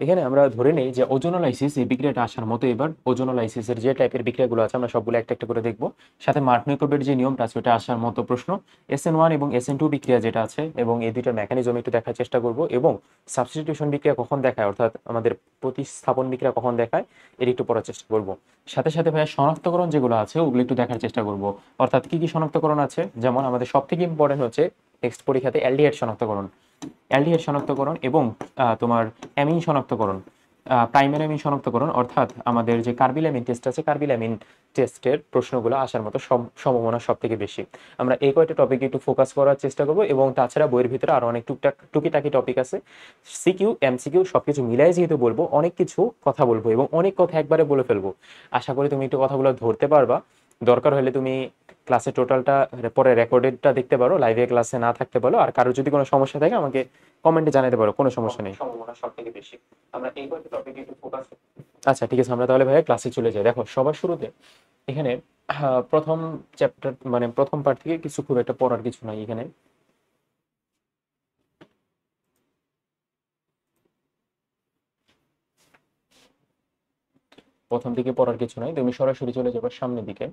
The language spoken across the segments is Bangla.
এখানে আমরা ধরে নেই যে ওজোনোলাইসিস এই বিক্রিয়াটা আসার মতো। এবার ওজোনোলাইসিসের যে টাইপের বিক্রিয়াগুলো আছে আমরা সবগুলো একটা একটা করে দেখবো। সাথে মার্কনিকোভের যে নিয়মটা আছে ওটা আসার মতো প্রশ্ন, SN1 এবং SN2 বিক্রিয়া যেটা আছে এবং এই দুইটার মেকানিজম একটু দেখার চেষ্টা করব, এবং সাবস্টিটিউশন বিক্রিয়া কখন দেখায় অর্থাৎ আমাদের প্রতিস্থাপন বিক্রিয়া কখন দেখায় এর একটু পড়ার চেষ্টা করব। সাথে সাথে ভাইয়া শনাক্তকরণ যেগুলো আছে ওগুলো একটু দেখার চেষ্টা করব, অর্থাৎ কি কি শনাক্তকরণ আছে। যেমন আমাদের সব থেকে ইম্পর্টেন্ট হচ্ছে টেক্সট পরীক্ষাতে অ্যালডিহাইড শনাক্তকরণ, অ্যালডিহাইড শনাক্তকরণ এবং তোমার অ্যামিন শনাক্তকরণ, প্রাইমারি অ্যামিন শনাক্তকরণ, অর্থাৎ আমাদের যে কার্বিল টেস্ট আছে কার্বিল টেস্টের প্রশ্নগুলো আসার মতো সম্ভাবনা সব থেকে বেশি। আমরা এই কয়টা টপিকে একটু ফোকাস করার চেষ্টা করব, এবং তাছাড়া বইয়ের ভিতরে আরো অনেক টুকিটাকি টপিক আছে, সিকিউ এমসিকিউ সবকিছু মিলাই যেহেতু বলবো, অনেক কিছু কথা বলবো এবং অনেক কথা একবারে বলে ফেলবো। আশা করি তুমি একটু কথাগুলো ধরতে পারবা। দরকার হলে তুমি ক্লাসে টোটালটা পরে রেকর্ডেডটা দেখতে পারো, লাইভে ক্লাসে না থাকতে পারো। আর কারো যদি কোনো সমস্যা থাকে আমাকে কমেন্টে জানাতে পারো, কোনো সমস্যা নেই। সম্ভাবনা সব থেকে বেশি। আমরা এই কয়েকটা টপিকে একটু ফোকাস। আচ্ছা ঠিক আছে, আমরা তাহলে ভাইয়া ক্লাসে চলে যাই। দেখো সবার শুরুতে এখানে প্রথম চ্যাপ্টার মানে প্রথম পার্ট থেকে কিছু খুব একটা পড়ার কিছু নাই এখানে। প্রথম দিকে পড়ার কিছু নাই, তুমি সরাসরি চলে যাবে সামনের দিকে।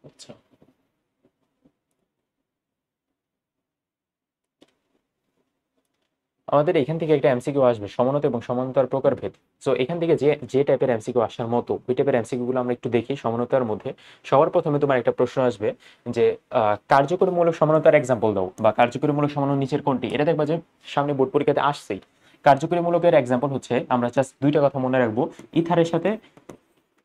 আচ্ছা, আমাদের এখান থেকে একটা এমসিকিউ আসবে, সমানতা এবং সমান্তরাল প্রকারভেদ। সো এখান থেকে যে যে টাইপের এমসিকিউ আসার মতো ওই টাইপের এমসিকিউ গুলো আমরা একটু দেখি। সমানতার মধ্যে সবার প্রথমে তোমার একটা প্রশ্ন আসবে যে কার্যকরীমূলক সমানতার এক্সাম্পল দাও, বা কার্যকরীমূলক সমানুর নিচের কোনটি। এটা দেখবা যে সামনে বোর্ড পরীক্ষাতে আসছেই। কার্যকরীমূলকের এক্সাম্পল হচ্ছে, আমরা জাস্ট দুইটা কথা মনে রাখবো, ইথারের সাথে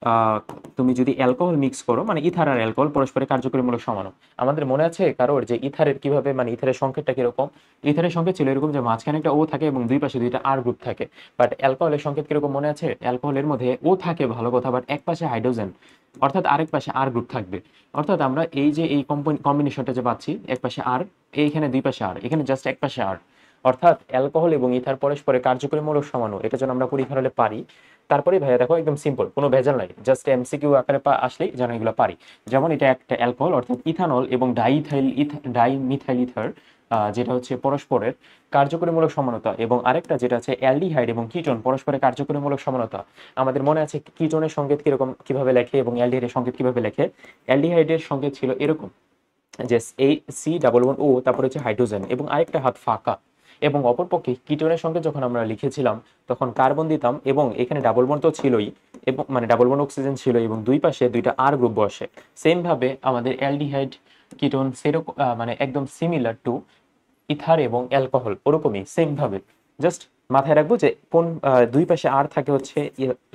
আহ, তুমি যদি অ্যালকোহল মিক্স করো, মানে ইথার আর অ্যালকোহল পরস্পরের কার্যকরীমূলক সমাণু। আমাদের মনে আছে কারোর যে ইথারের কিভাবে, মানে ইথারের সংকেতটা কিরকম? ইথারের সংকেত ছিল এরকম যে মাঝখানে একটা ও থাকে এবং দুই পাশে দুইটা আর গ্রুপ থাকে। বাট অ্যালকোহলের সংকেত কিরকম মনে আছে? অ্যালকোহলের মধ্যে ও থাকে ভালো কথা, বাট এক পাশে হাইড্রোজেন অর্থাৎ আরেক পাশে আর গ্রুপ থাকবে। অর্থাৎ আমরা এই যে এই কম্বিনেশনটা যে পাচ্ছি, এক পাশে আর, এইখানে দুই পাশে আর, এখানে জাস্ট এক পাশে আর, অর্থাৎ অ্যালকোহল এবং ইথার পরস্পরের কার্যকরীমূলক সমাণু। এটা যেন আমরা পরীক্ষার হলে পারি। তারপরে ভাইয়া দেখো একদম সিম্পল, কোনো ভেজাল নাই, জাস্ট এমসিকিউ আকারে আসলেই যেন এগুলো পারি। যেমন এটা একটা অ্যালকোহল অর্থাৎ ইথানল এবং ডাইমিথাইল ইথার, যেটা হচ্ছে পরস্পরের কার্যকরীমূলক সমানতা, এবং আরেকটা যেটা আছে অ্যালডিহাইড এবং কিটোন পরস্পরের কার্যকরীমূলক সমানতা। আমাদের মনে আছে কিটোনের সংকেত কিরকম কিভাবে লেখে এবং অ্যালডিহাইডের সংকেত কিভাবে লেখে? অ্যালডিহাইডের সংকেত ছিল এরকম যে C11O, তারপরে হচ্ছে হাইড্রোজেন এবং আরেকটা হাত ফাঁকা। এবং অপরপক্ষে কিটোনের সঙ্গে যখন আমরা লিখেছিলাম তখন কার্বন দিতাম, এবং এখানে ডাবল বন্ড তো ছিলই, এবং মানে ডাবল বন্ড অক্সিজেন ছিল, এবং দুই পাশে দুইটা আর গ্রুপ বসে। সেম ভাবে আমাদের অ্যালডিহাইড কিটোন সেরকম মানে একদম সিমিলার টু ইথার এবং অ্যালকোহল, ওরকমই সেম ভাবে। জাস্ট মাথায় রাখবো যে কোন দুই পাশে আর থাকে হচ্ছে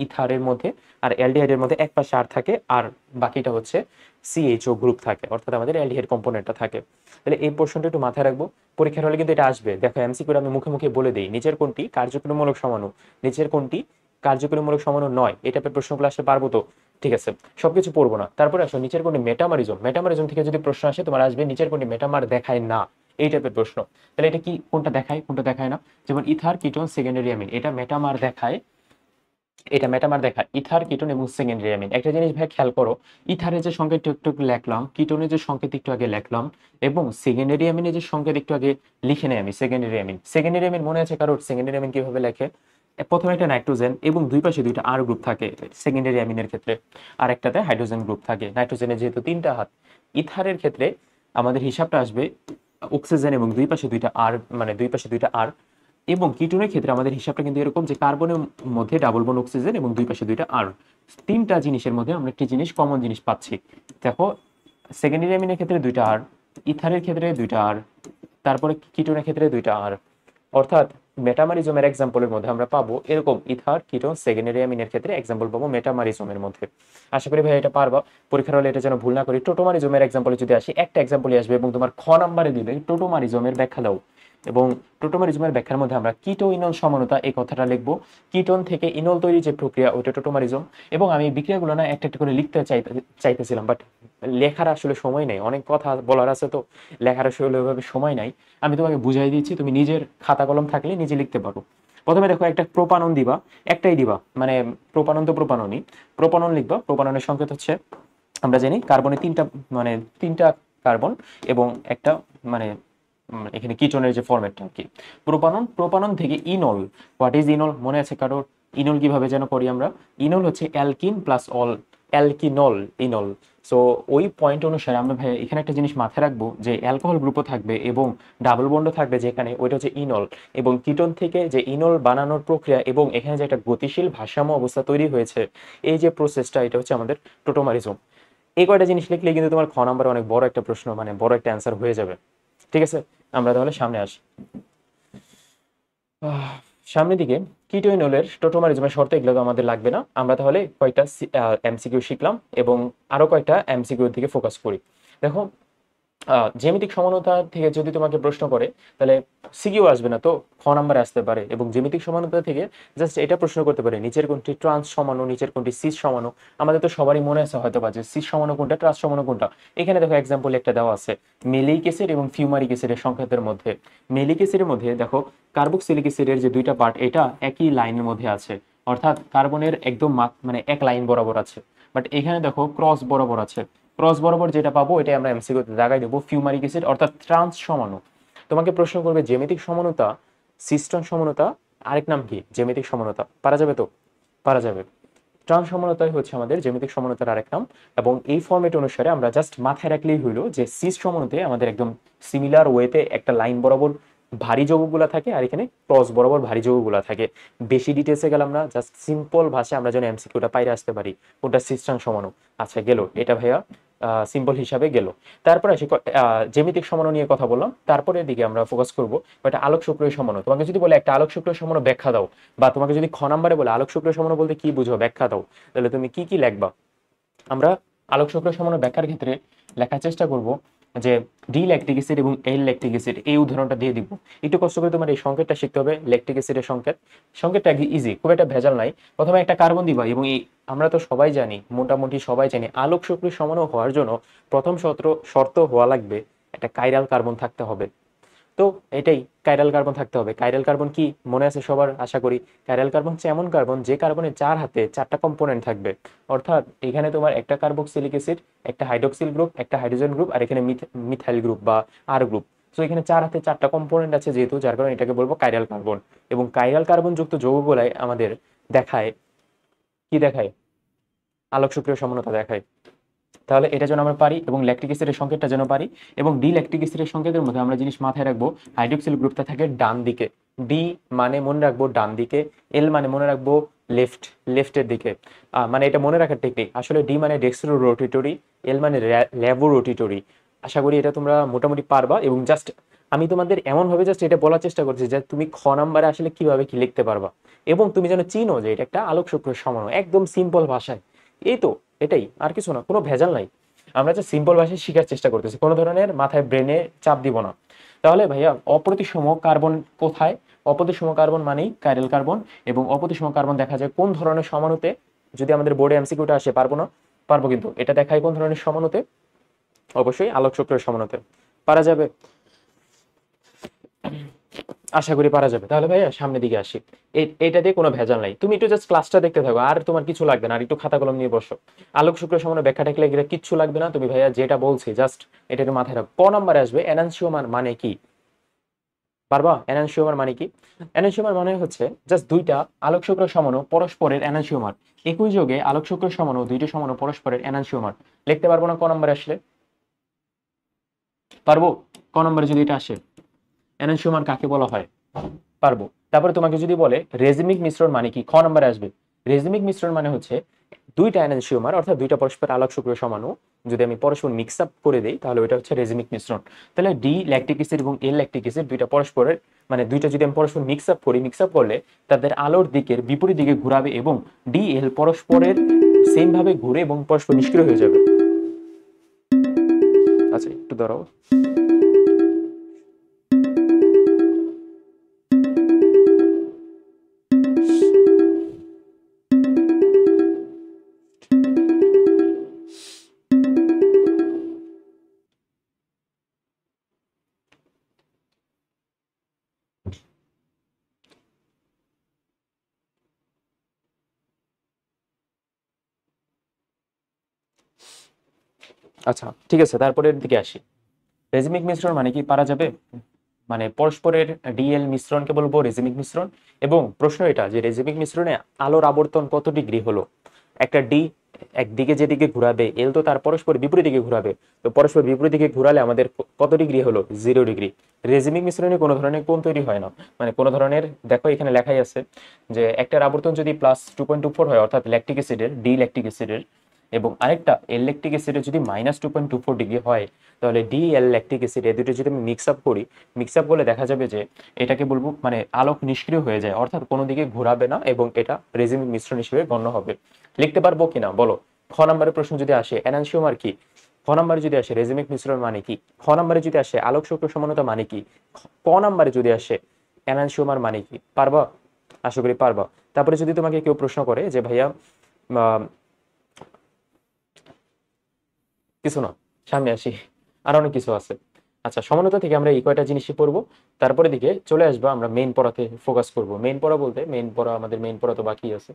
ইথারের মধ্যে, আর অ্যালডিহাইডের মধ্যে এক পাশে আর থাকে, আর বাকিটা হচ্ছে CHO গ্রুপ থাকে, অর্থাৎ আমাদের অ্যালডিহাইড কম্পোনেন্টটা থাকে। তাহলে এই পোর্শনটা একটু মাথায় রাখবো, পরীক্ষার হলে কিন্তু এটা আসবে। দেখো এমসিকিউ আমি মুখে মুখে বলে দিই, নিচের কোনটি কার্যকরীমূলক সমাণু, নিচের কোনটি কার্যকরীমূলক সমাণু নয়। এই টাইপের প্রশ্নগুলো আসলে পারবো তো? ঠিক আছে, সবকিছু পড়বো না। তারপরে আসো নিচের কোনটি মেটামারিজম, মেটামারিজম থেকে যদি প্রশ্ন আসে তোমার আসবে নিচের কোনটি মেটামার দেখায় না, এই টাইপের প্রশ্ন। তাহলে এটা কি, কোনটা দেখায় কোনটা দেখায় না? যেমন ইথার কিটোন সেকেন্ডারি অ্যামিন, এটা মেটামার দেখায়, এটা মেটামার দেখায় ইথার কিটোন এবং সেকেন্ডারি অ্যামিন। একটা জিনিস ভাই খেয়াল করো, ইথারের যে সংকেত একটু একটু লিখলাম, কিটোনের যে সংকেত একটু আগে লিখলাম, এবং সেকেন্ডারি অ্যামিনের যে সংকেত একটু আগে লিখে নেই আমি। সেকেন্ডারি অ্যামিন, সেকেন্ডারি অ্যামিন মনে আছে কারোর? সেকেন্ডারি অ্যামিন কিভাবে লেখে? প্রথমে একটা নাইট্রোজেন এবং দুই পাশে দুইটা আর গ্রুপ থাকে সেকেন্ডারি অ্যামিনের ক্ষেত্রে, আর একটাতে হাইড্রোজেন গ্রুপ থাকে। নাইট্রোজেনের যেহেতু তিনটা হাত। ইথারের ক্ষেত্রে আমাদের হিসাবটা আসবে অক্সিজেন এবং দুই পাশে দুইটা আর, মানে দুই পাশে দুইটা আর। এবং কিটোনের ক্ষেত্রে আমাদের হিসাবটা কিন্তু এরকম যে কার্বনের মধ্যে ডাবল বন্ড অক্সিজেন এবং দুই পাশে দুইটা আর। তিনটা জিনিসের মধ্যে আমরা একটি জিনিস কমন জিনিস পাচ্ছি। দেখো সেকেন্ডারি অ্যামিনের ক্ষেত্রে দুইটা আর, ইথারের ক্ষেত্রে দুইটা আর, তারপরে কিটোনের ক্ষেত্রে দুইটা আর। অর্থাৎ মেটামারিজমের এক্সাম্পলের মধ্যে আমরা পাবো এরকম ইথার কিটোন সেকেন্ডারি অ্যামিনের ক্ষেত্রে এক্সাম্পল পাবো মেটামারিজমের মধ্যে। আশা করি ভাই এটা পারবা। পরীক্ষার হলে এটা যেন ভুল না করি। টোটোমারিজমের এক্সাম্পলে যদি আসি, একটা এক্সাম্পলই আসবে এবং তোমার খ নাম্বারে দিবে টোটোমারিজমের ব্যাখ্যা দাও। এবং টোটোমারিজমের ব্যাখ্যার মধ্যে আমরা কিটো ইনল সমানতা এই কথাটা লিখবো। কিটোন থেকে ইনল তৈরি যে প্রক্রিয়া ওইটা টোটোমারিজম। এবং আমি বিক্রিয়াগুলো না একটা একটা করে লিখতে চাইতেছিলাম, বাট লেখার আসলে সময় নেই, অনেক কথা বলার আছে তো লেখার আসলে ওইভাবে সময় নাই। আমি তোমাকে বুঝাই দিচ্ছি, তুমি নিজের খাতা কলম থাকলে নিজে লিখতে পারো। প্রথমে দেখো একটা প্রোপানন দিবা, একটাই দিবা, মানে প্রোপানন তো প্রোপাননই, প্রোপানন লিখবা। প্রোপাননের সংকেত হচ্ছে আমরা জানি কার্বনে তিনটা কার্বন এবং একটা মানে এখানে কিটোনের যে ফরম্যাটটা কি প্রোপানন। প্রোপানন থেকে ইনল। হোয়াট ইজ ইনল মনে আছে কারোর? ইনল কিভাবে যেন করি আমরা? ইনল হচ্ছে alkene plus ol, alkenol enol. So ওই পয়েন্ট অনুসারে আমরা ভাই এখানে একটা জিনিস মাথায় রাখবো যে অ্যালকোহল গ্রুপও থাকবে এবং ডাবল বন্ডও থাকবে যেখানে, ওইটা হচ্ছে ইনল। এবং কিটোন থেকে যে ইনল বানানোর প্রক্রিয়া এবং এখানে যে একটা গতিশীল ভারসাম্য অবস্থা তৈরি হয়েছে, এই যে প্রসেসটা, এটা হচ্ছে আমাদের টোটোমারিজম। এই কয়টা জিনিস লিখলে কিন্তু তোমার খ নাম্বারে অনেক বড় একটা প্রশ্ন, মানে বড় একটা অ্যান্সার হয়ে যাবে। ঠিক আছে, আমরা তাহলে সামনে আসি। সামনের দিকে কিটোইনলের টোটোমারিজমের শর্ত এগুলো তো আমাদের লাগবে না। আমরা তাহলে কয়েকটা এমসিকিউ শিখলাম এবং আরো কয়েকটা এমসিকিউর দিকে ফোকাস করি। দেখো, জ্যামিতিক সমানতা থেকে যদি তোমাকে প্রশ্ন করে তাহলে সিকিউ আসবে না, তো খ নাম্বারে আসতে পারে। এবং জ্যামিতিক সমানতা থেকে জাস্ট এটা প্রশ্ন করতে পারে নিচের কোনটি ট্রান্স সমানো, নিচের কোনটি সিস সমানো। আমাদের তো সবারই মনে আছে হয়তো বা যে সিস সমানো কোনটা, ট্রান্স সমানো কোনটা। এখানে দেখো এক্সাম্পল একটা দেওয়া আছে মেলিক অ্যাসিড এবং ফিউমারিক অ্যাসিডের সংকেতের মধ্যে। মেলিক অ্যাসিডের মধ্যে দেখো কার্বক্সিলিক অ্যাসিডের যে দুইটা পার্ট এটা একই লাইনের মধ্যে আছে, অর্থাৎ কার্বনের একদম মানে এক লাইন বরাবর আছে। বাট এখানে দেখো ক্রস বরাবর আছে। ক্রস বরাবর যেটা পাবো এটা আমরা এমসিকিউতে দাগাই দেবো ফিউমারিক অ্যাসিড, অর্থাৎ ট্রান্স সমাণু। তোমাকে প্রশ্ন করবে জ্যামিতিক সমানতা, সিস্টন সমানতা, আরেক নাম কি জ্যামিতিক সমানতা, পারা যাবে তো? পারা যাবে। ট্রান্স সমানতাই হচ্ছে আমাদের জ্যামিতিক সমানতার আরেক নাম। এবং এই ফরম্যাট অনুসারে আমরা জাস্ট মাথায় রাখলেই হইলো যে সিস সমানুতে আমাদের একদম সিমিলার ওয়েতে একটা লাইন বরাবর ভারী যৌগগুলা থাকে আর এখানে ক্রস বরাবর ভারী যৌগগুলা থাকে। বেশি ডিটেলসে গেলাম না, জাস্ট সিম্পল ভাষায় আমরা যেন এমসিকিউটা পাইরে আসতে পারি কোনটা সিস্টান সমানু। আচ্ছা গেল এটা ভাইয়া, সিম্পল হিসাবে গেল। তারপরে আসি জ্যামিতিক সমাণু নিয়ে কথা বললাম, তারপরে দিকে আমরা ফোকাস করবো একটা আলোক সক্রিয় সমাণু। তোমাকে যদি বলে একটা আলোক সক্রিয় সমাণু ব্যাখ্যা দাও, বা তোমাকে যদি খ নাম্বারে বলে আলোক সক্রিয় সমাণু বলতে কি বুঝো ব্যাখ্যা দাও, তাহলে তুমি কি কি লিখবা? আমরা আলোক সক্রিয় সমাণু ব্যাখ্যার ক্ষেত্রে লেখার চেষ্টা করব যে ডি ল্যাকটিক অ্যাসিড এবং এল ল্যাকটিক অ্যাসিড, এই উদাহরণটা দিয়ে দিব। একটু কষ্ট করে তোমার এই সংকেতটা শিখতে হবে, ল্যাকটিক অ্যাসিডের সংকেত। সংকেতটা ইজি, খুব একটা ভেজাল নাই। প্রথমে একটা কার্বন দিবা এবং এই আমরা তো সবাই জানি, মোটামুটি সবাই জানি আলোক সক্রিয় সমাণু হওয়ার জন্য প্রথম শর্ত হওয়া লাগবে একটা কাইরাল কার্বন থাকতে হবে। তো এটাই, কাইরাল কার্বন থাকতে হবে। কাইরাল কার্বন কি মনে আছে সবার আশা করি? কাইরাল কার্বন হচ্ছে এমন কার্বন যে কার্বনের চার হাতে চারটা কম্পোনেন্ট থাকবে। অর্থাৎ এখানে তোমার একটা কার্বক্সিলিক অ্যাসিড, একটা হাইড্রোক্সিল গ্রুপ, একটা হাইড্রোজেন গ্রুপ, আর এখানে মিথাইল গ্রুপ বা আর গ্রুপ। তো এখানে চার হাতে চারটা কম্পোনেন্ট আছে যেহেতু, যার কারণে এটাকে বলবো কাইরাল কার্বন। এবং কাইরাল কার্বন যুক্ত যৌগগুলাই আমাদের দেখায় কি দেখায়? আলোক সক্রিয় সমানতা দেখায়। তাহলে এটা যেন আমরা পারি এবং ল্যাকটিক অ্যাসিডের সংকেতটা যেন পারি। এবং ডি ল্যাকটিক অ্যাসিডের সংকেতের মধ্যে আমরা জিনিস মাথায় রাখবো হাইড্রোক্সিল গ্রুপটা থাকে ডান দিকে, ডি মানে মনে রাখবো ডান দিকে, এল মানে মনে রাখবো লেফটের দিকে। মানে এটা মনে রাখার টেকনিক আসলে, ডি মানে ডেক্সট্রো রোটেটরি, এল মানে ল্যাভো রোটেটরি। আশা করি এটা তোমরা মোটামুটি পারবা। এবং জাস্ট আমি তোমাদের এমন ভাবে জাস্ট এটা বলার চেষ্টা করছি যে তুমি খ নাম্বারে আসলে কিভাবে কি লিখতে পারবা এবং তুমি যেন চিনো যে এটা একটা আলোক সক্রিয় সমাণু, একদম সিম্পল ভাষায়। এই তো, এটাই, আর কিছু না, কোনো ভেজাল নাই। আমরা যে সিম্পল ভাষায় শেখার চেষ্টা করতেছি, কোনো ধরনের মাথায় ব্রেনে চাপ দিব না। তাহলে ভাইয়া অপ্রতিসম কার্বন কোথায়? অপ্রতিসম কার্বন মানেই কাইরাল কার্বন। এবং অপ্রতিসম কার্বন দেখা যায় কোন ধরনের সমাণুতে? যদি আমাদের বোর্ডে এমসিকিউটা আসে, পারবো না? পারবো, কিন্তু এটা দেখায় কোন ধরনের সমাণুতে? অবশ্যই আলোক সক্রিয় সমাণুতে। পারা যাবে? আশা করি পারা যাবে। তাহলে ভাইয়া সামনের দিকে আসি। এটা দিয়ে কোনো ভেজাল নাই, তুমি একটু জাস্ট ক্লাসটা দেখতে থাকো, আর তোমার কিছু লাগবে না, আর একটু খাতা কলম নিয়ে বসো। আলোক সক্রিয় সমাণু ব্যাখ্যা টাকলে এগুলো কিচ্ছু লাগবে না, তুমি ভাইয়া যেটা বলছি জাস্ট এটা একটু মাথায় রাখো। ক নাম্বারে আসবে এনানসিওমার মানে কি? পারবা? এনানসিওমার মানে কি? এনানসিওমার মানে হচ্ছে জাস্ট দুইটা আলোক সক্রিয় সমাণু পরস্পরের এনানসিওমার। একই যোগে আলোক সক্রিয় সমাণু, দুইটা সমাণু পরস্পরের এনানসিওমার। লিখতে পারবো না ক নাম্বারে আসলে? পারবো? ক নাম্বারে যদি এটা আসে এনানসিওমার কাকে বলা হয়? পারবো। তারপরে তোমাকে যদি বলে রেজিমিক মিশ্রণ মানে কি, খ নম্বরে আসবে। রেজিমিক মিশ্রণ মানে হচ্ছে দুইটা এনানসিওমার, অর্থাৎ দুইটা পরস্পর আলোক সক্রিয় সমাণু যদি আমি পরস্পর মিক্স আপ করে দেই তাহলে ওইটা হচ্ছে রেজিমিক মিশ্রণ। তাহলে ডি ল্যাকটিক অ্যাসিড এবং এল ল্যাকটিক অ্যাসিড দুইটা পরস্পরের, মানে দুইটা যদি আমি পরস্পর মিক্স আপ করি, মিক্স আপ করলে তাদের আলোর দিকের বিপরীত দিকে ঘুরাবে এবং ডি এল পরস্পরের সেম ভাবে ঘুরে এবং পরস্পর নিষ্ক্রিয় হয়ে যাবে। আচ্ছা একটু দাঁড়াও। আচ্ছা ঠিক আছে, তারপরের দিকে আসি। রেজিমিক মিশ্রণ মানে কি পারা যাবে? মানে পরস্পরের ডিএল মিশ্রণকে বলবো রেজিমিক মিশ্রণ। এবং প্রশ্ন এটা যে রেজিমিক মিশ্রণে আলোর আবর্তন কত ডিগ্রি হলো। একটা ডি একদিকে যেদিকে ঘোরাবে, এল তো তার পরস্পর বিপরীত দিকে ঘোরাবে। তো পরস্পর বিপরীত দিকে ঘোরালে আমাদের কত ডিগ্রি হলো? 0 ডিগ্রি। রেজিমিক মিশ্রণে কোনো ধরনের কোণ তৈরি হয় না, মানে কোনো ধরনের, দেখো এখানে লেখাই আছে যে একটার আবর্তন যদি +2.24 হয় অর্থাৎ ল্যাকটিক অ্যাসিডের, ডি ল্যাকটিক অ্যাসিডের, এবং আরেকটা এল ল্যাকটিক অ্যাসিডের যদি -2.24 ডিগ্রি হয়, তাহলে ডি এল ল্যাকটিক অ্যাসিড এই দুটো যদি আমি মিক্স আপ করি, মিক্স আপ করলে দেখা যাবে যে এটাকে বলবো মানে আলোক নিষ্ক্রিয় হয়ে যায়, অর্থাৎ কোনো দিকে ঘোরাবে না, এবং এটা রেজিমিক মিশ্রণ হিসেবে গণ্য হবে। লিখতে পারবো কিনা বলো? খ নম্বরের প্রশ্ন যদি আসে এনানসিওমার কি, খ নম্বরে যদি আসে রেজিমিক মিশ্রণ মানে কি, খ নম্বরে যদি আসে আলোক শক্তি সমানতা মানে কি, ক নম্বরে যদি আসে এনানসিওমার মানে কি, পারবা? আশা করি পারবা। তারপরে যদি তোমাকে কেউ প্রশ্ন করে যে ভাইয়া কিছু না, সামনে আসি, আর অনেক কিছু আছে। আচ্ছা, সমানতা থেকে আমরা এই কয়টা জিনিসই পড়বো, তারপরে দিকে চলে আসবো আমরা মেইন পড়াতে ফোকাস করব। মেইন পড়া বলতে মেইন পড়া, আমাদের মেইন পড়া তো বাকি আছে।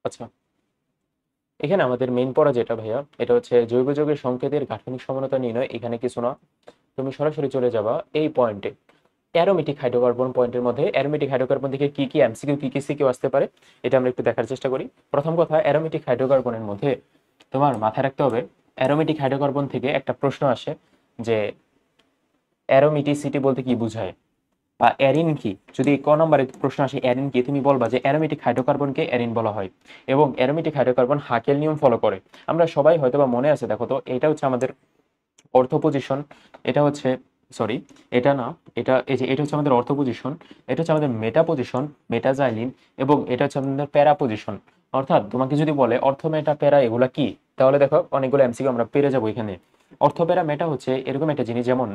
আচ্ছা, এখানে আমাদের মেইন পড়া যেটা ভাইয়া, এটা হচ্ছে জৈব যৌগের সংকেতের গাঠনিক সমানতা নির্ণয়। এখানে কিছু না, তুমি সরাসরি চলে যাবা এই পয়েন্টে, অ্যারোমেটিক হাইড্রোকার্বন পয়েন্টের মধ্যে। অ্যারোমেটিক হাইড্রোকার্বন থেকে কি কি এমসিকিউ কি কি সিকিউ আসতে পারে এটা আমরা একটু দেখার চেষ্টা করি। প্রথম কথা, অ্যারোমেটিক হাইড্রোকার্বনের মধ্যে তোমার মাথায় রাখতে হবে, অ্যারোমেটিক হাইড্রোকার্বন থেকে একটা প্রশ্ন আসে যে অ্যারোমেটিসিটি বলতে কি বোঝায়, বা অ্যারিন কি। যদি ক নম্বরে প্রশ্ন আসে অ্যারিন কি, তুমি বলবা যে অ্যারোমেটিক হাইড্রোকার্বনকে অ্যারিন বলা হয়, এবং অ্যারোমেটিক হাইড্রোকার্বন হাকেল নিয়ম ফলো করে। আমরা সবাই হয়তো বা মনে আছে, দেখো তো এটা হচ্ছে আমাদের অর্থ পজিশন, এটা হচ্ছে, সরি এটা না, এটা এই যে এটা হচ্ছে আমাদের অর্থ পজিশন, এটা হচ্ছে আমাদের মেটা পজিশন, মেটাজাইলিন, এবং এটা হচ্ছে আমাদের প্যারা পজিশন। অর্থাৎ তোমাকে যদি বলে অর্থ মেটা প্যারা এগুলা কি, তাহলে দেখো অনেকগুলো এমসিকিউ আমরা পেরে যাবো এখানে। অর্থ প্যারা মেটা হচ্ছে এরকম একটা জিনিস, যেমন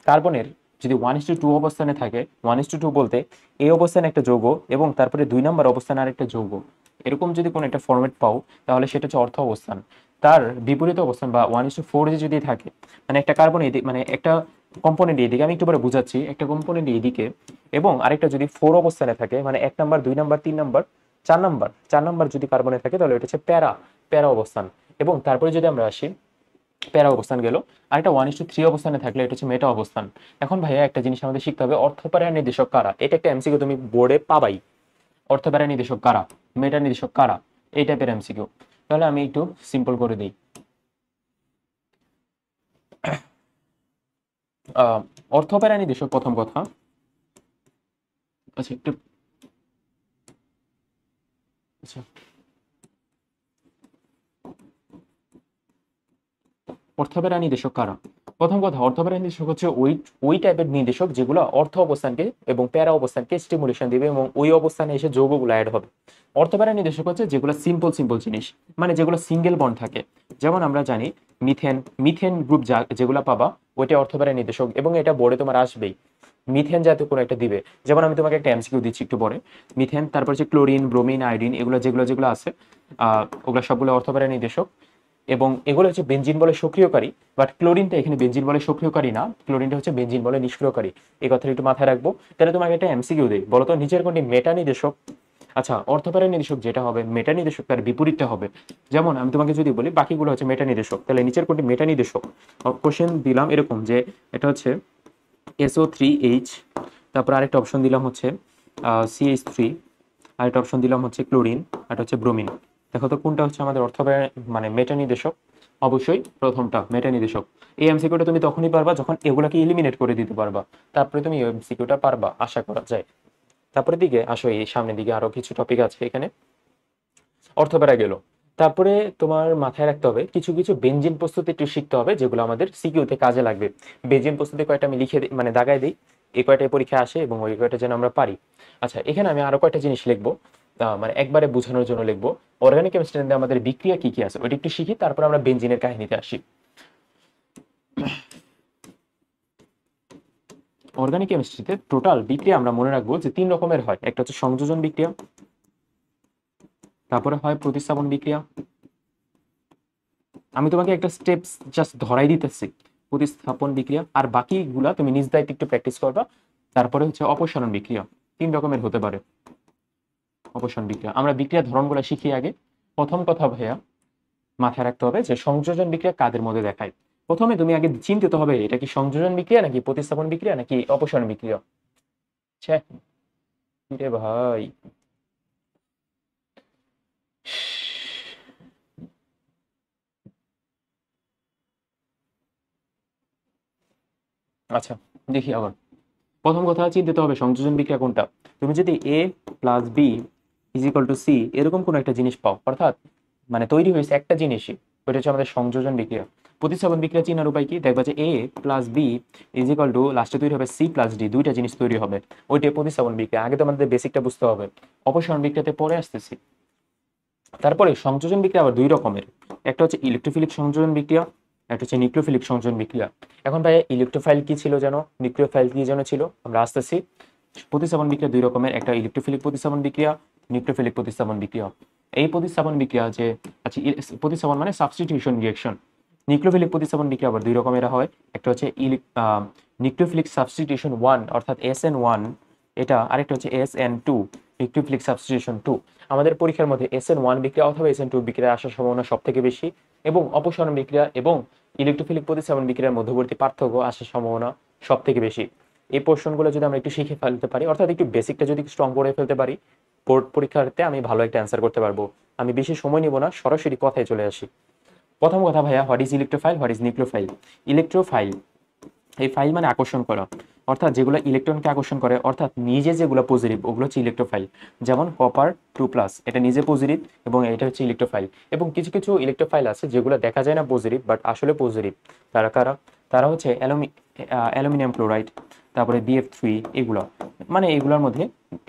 কার্বনের যদি 1:2 অবস্থানে থাকে, 1:2 বলতে এই অবস্থানে একটা যৌগ এবং তারপরে 2 নম্বর অবস্থানে আরেকটা যৌগ, এরকম যদি কোনো একটা ফরম্যাট পাও, তাহলে সেটা হচ্ছে অর্থ অবস্থান। তার বিপরীত অবস্থান বা 1:4 যদি থাকে, মানে একটা কার্বন এদিকে, মানে একটা কম্পোনেন্ট এদিকে, আমি একটু পরে বুঝাচ্ছি, একটা কম্পোনেন্ট এদিকে এবং আরেকটা যদি 4 অবস্থানে থাকে, মানে 1 নম্বর 2 নম্বর 3 নম্বর 4 নম্বর, 4 নম্বর যদি কার্বনে থাকে, তাহলে এটা হচ্ছে প্যারা, প্যারা অবস্থান। এবং তারপরে যদি আমরা আসি, প্যারা অবস্থান গেল, আরেকটা 1:3 অবস্থানে থাকলে এটা হচ্ছে মেটা অবস্থান। এখন ভাইয়া একটা জিনিস আমাদের শিখতে হবে, অর্থপ্যারা নির্দেশক কারা, এটা একটা এমসিকিউ তুমি বোর্ডে পাবাই। অর্থপ্যারা নির্দেশক কারা, মেটা নির্দেশক কারা, এই টাইপের এমসিকিউ। তাহলে আমি একটু সিম্পল করে দিই। অর্থপ্যারা নির্দেশক প্রথম কথা, আচ্ছা একটু, আচ্ছা অর্থপ্যারা নির্দেশক কারা। প্রথম কথা, অর্থপ্যারা নির্দেশক হচ্ছে ওই ওই টাইপের নির্দেশক যেগুলো অর্থ অবস্থানকে এবং প্যারা অবস্থানকে স্টিমুলেশন দিবে এবং ওই অবস্থানে এসে যৌগগুলো অ্যাড হবে। অর্থপ্যারা নির্দেশক হচ্ছে যেগুলো সিম্পল সিম্পল জিনিস, মানে যেগুলো সিঙ্গেল বন্ড থাকে। যেমন আমরা জানি মিথেন, মিথেন গ্রুপ যেগুলো পাবা, ওইটা অর্থপ্যারা নির্দেশক, এবং এটা বোর্ডে তোমার আসবেই। মিথেন জাতীয় কোনো একটা দিবে, যেমন আমি তোমাকে একটা এমসিকিউ দিচ্ছি একটু পরে। মিথেন, তারপর হচ্ছে ক্লোরিন, ব্রোমিন, আয়োডিন, এগুলো যেগুলো যেগুলো আছে, ওগুলো সবগুলো অর্থপ্যারা নির্দেশক। এবং এগুলো হচ্ছে বেনজিন বলে সক্রিয়কারী, বাট ক্লোরিনটা এখানে বেনজিন বলে সক্রিয়কারী না, ক্লোরিনটা হচ্ছে বেনজিন বলে নিষ্ক্রিয়কারী। এই কথাটা একটু মাথায় রাখবো। তাহলে তোমাকে একটা এমসিকিউ দেই, বলো তো নিচের কোনটি মেটা নির্দেশক। আচ্ছা, অর্থপ্যারা নির্দেশক যেটা হবে মেটা নির্দেশক, তার বিপরীতটা হবে। যেমন আমি তোমাকে যদি বলি বাকিগুলো হচ্ছে মেটা নির্দেশক, তাহলে নিচের কোনটি মেটা নির্দেশক। কোশ্চেন দিলাম এরকম যে এটা হচ্ছে SO3H, তারপর আরেকটা অপশন দিলাম হচ্ছে CH3, আরেকটা অপশন দিলাম হচ্ছে ক্লোরিন, আর হচ্ছে ব্রোমিন। দেখো তো কোনটা হচ্ছে আমাদের অর্থপ্যারা মানে মেটা নির্দেশক। অবশ্যই প্রথমটা মেটা নির্দেশক। এই এমসিকিউটা তুমি তখনই পারবা যখন এগুলাকে ইলিমিনেট করে দিতে পারবা, তারপরে তুমি এই এমসিকিউটা পারবা আশা করা যায়। তারপরে দিকে আসো, এই সামনের দিকে আরো কিছু টপিক আছে এখানে। অর্থপ্যারা গেল, তারপরে তোমার মাথায় রাখতে হবে কিছু কিছু বেনজিন প্রস্তুতি একটু শিখতে হবে, যেগুলো আমাদের সিকিউতে কাজে লাগবে। বেনজিন প্রস্তুতি কয়টা আমি লিখে দিই, মানে দাগায় দিই, এই কয়টাই পরীক্ষা আসে এবং ওই কয়টা যেন আমরা পারি। আচ্ছা, এখানে আমি আরো কয়টা জিনিস লিখবো। মানে একবারে বোঝানোর জন্য লিখবো। অর্গানিক কেমিস্ট্রিতে আমাদের বিক্রিয়া কি কি আছে ওইটা একটু শিখি, তারপর আমরা বেঞ্জিনের কাহিনীতে আসি। অর্গানিক কেমিস্ট্রিতে টোটাল বিক্রিয়া আমরা মনে রাখবো যে 3 রকমের হয়। একটা হচ্ছে সংযোজন বিক্রিয়া, তারপরে হয় প্রতিস্থাপন বিক্রিয়া। আমি তোমাকে একটা স্টেপস জাস্ট ধরাই দিতেছি, প্রতিস্থাপন বিক্রিয়া, আর বাকিগুলা তুমি নিজ দায়িত্বে একটু প্র্যাকটিস করবা। তারপরে হচ্ছে অপসারণ বিক্রিয়া, 3 রকমের হতে পারে অপসারণ বিক্রিয়া। আমরা বিক্রিয়ার ধরনগুলো শিখি আগে। প্রথম কথা ভাইয়া মাথায় রাখতে হবে যে সংযোজন বিক্রিয়া কাদের মধ্যে দেখায়। প্রথমে তুমি আগে চিন্তিত হবে এটা কি সংযোজন বিক্রিয়া নাকি প্রতিস্থাপন বিক্রিয়া নাকি অপসারণ বিক্রিয়া। ছ্যা, রে ভাই। আচ্ছা, দেখি আবার। প্রথম কথা চিন্তিত হবে সংযোজন বিক্রিয়া কোনটা। তুমি যদি A plus B is equal to C এরকম কোনো একটা জিনিস পাও, অর্থাৎ মানে তৈরি হয়েছে একটা জিনিসই, ওইটা হচ্ছে আমাদের সংযোজন বিক্রিয়া। প্রতিস্থাপন বিক্রিয়া চিনার উপায় কি, দেখবা যে A plus B is equal to লাস্টে তৈরি হবে সি প্লাস ডি, দুইটা জিনিস তৈরি হবে, ওইটাই প্রতিস্থাপন বিক্রিয়া। আগে তো আমাদের বেসিকটা বুঝতে হবে, অপসারণ বিক্রিয়াতে পরে আসতেছি। তারপরে সংযোজন বিক্রিয়া আবার 2 রকমের, একটা হচ্ছে ইলেকট্রোফিলিক সংযোজন বিক্রিয়া, একটা হচ্ছে নিউক্লিওফিলিক সংযোজন বিক্রিয়া। এখন ভাই ইলেকট্রোফাইল কি ছিল যেন, নিউক্লিওফাইল কি যেন ছিল, আমরা আসতেছি। প্রতিস্থাপন বিক্রিয়া 2 রকমের, একটা ইলেকট্রোফিলিক প্রতিস্থাপন বিক্রিয়া, নিউক্লিওফিলিক প্রতিস্থাপন বিক্রিয়া। এই প্রতিস্থাপন বিক্রিয়া যে আচ্ছা, প্রতিস্থাপন মানে সাবস্টিটিউশন রিঅ্যাকশন। নিউক্লিওফিলিক প্রতিস্থাপন বিক্রিয়া আবার 2 রকমের হয়, একটা হচ্ছে নিউক্লিওফিলিক সাবস্টিটিউশন 1 অর্থাৎ SN1, এটা আরেকটা হচ্ছে SN2 নিউক্লিওফিলিক সাবস্টিটিউশন 2। আমাদের পরীক্ষার মধ্যে SN1 বিক্রিয়া অথবা SN2 বিক্রিয়া আসার সম্ভাবনা সব থেকে বেশি, এবং অপসারণ বিক্রিয়া এবং ইলেকট্রোফিলিক প্রতিস্থাপন বিক্রিয়ার মধ্যবর্তী পার্থক্য আসার সম্ভাবনা সব থেকে বেশি। এই পোর্শনগুলো যদি আমরা একটু শিখে ফেলতে পারি, অর্থাৎ একটু বেসিকটা যদি স্ট্রং করে ফেলতে পারি, বোর্ড পরীক্ষাতে আমি ভালো একটা অ্যান্সার করতে পারবো। আমি বেশি সময় নিব না, সরাসরি কথায় চলে আসি। প্রথম কথা ভাইয়া, what is electrophile, what is nucleophile. Electrophile, এই ফাইল মানে আকর্ষণ করা, অর্থাৎ যেগুলো ইলেকট্রনকে আকর্ষণ করে, অর্থাৎ নিজে যেগুলো পজিটিভ ওগুলো হচ্ছে ইলেকট্রোফাইল। যেমন কপার 2+, এটা নিজে পজিটিভ এবং এটা হচ্ছে ইলেকট্রোফাইল। এবং কিছু কিছু ইলেকট্রোফাইল আছে যেগুলো দেখা যায় না পজিটিভ বাট আসলে পজিটিভ। তারা কারা, তারা হচ্ছে অ্যালুমিনিয়াম ক্লোরাইড, তারপরে BF3, এগুলো মানে এগুলোর মধ্যে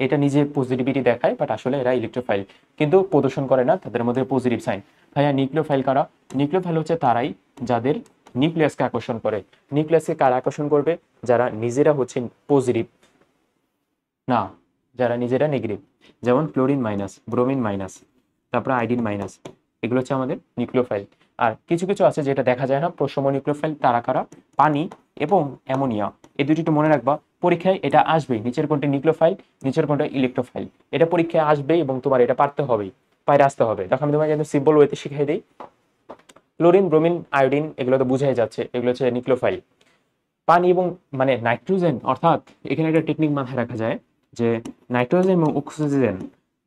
এটা নিজে পজিটিভিটি দেখায় বাট আসলে এরা ইলেকট্রোফাইল, কিন্তু প্রদর্শন করে না তাদের মধ্যে পজিটিভ সাইন। ভাইয়া নিউক্লিওফাইল কারা, নিউক্লিওফাইল হচ্ছে তারাই যাদের নিউক্লিয়াসকে আকর্ষণ করে। নিউক্লিয়াসকে কারা আকর্ষণ করবে, যারা নিজেরা হচ্ছে পজিটিভ না, যারা নিজেরা নেগেটিভ। যেমন ক্লোরিন মাইনাস, ব্রোমিন মাইনাস, তারপরে আয়োডিন মাইনাস, এগুলো হচ্ছে আমাদের নিউক্লিওফাইল। আর কিছু কিছু আছে যেটা দেখা যায় না প্রশম নিউক্লিওফাইল, তারা কারা, পানি এবং অ্যামোনিয়া। এই দুটি একটু মনে রাখবা, পরীক্ষায় এটা আসবেই, নিচের কোনটা নিউক্লিওফাইল নিচের কোনটা ইলেকট্রোফাইল, এটা পরীক্ষায় আসবেই এবং তোমার এটা পারতে হবেই, বাইরে আসতে হবে। দেখো আমি তোমাকে একদম সিম্পল ওয়েতে শিখিয়ে দিই। ক্লোরিন, ব্রোমিন, আয়োডিন এগুলো তো বুঝাই যাচ্ছে, এগুলো হচ্ছে নিউক্লিওফাইল। পানি এবং মানে নাইট্রোজেন, অর্থাৎ এখানে একটা টেকনিক মাথায় রাখা যায় যে নাইট্রোজেন এবং অক্সিজেন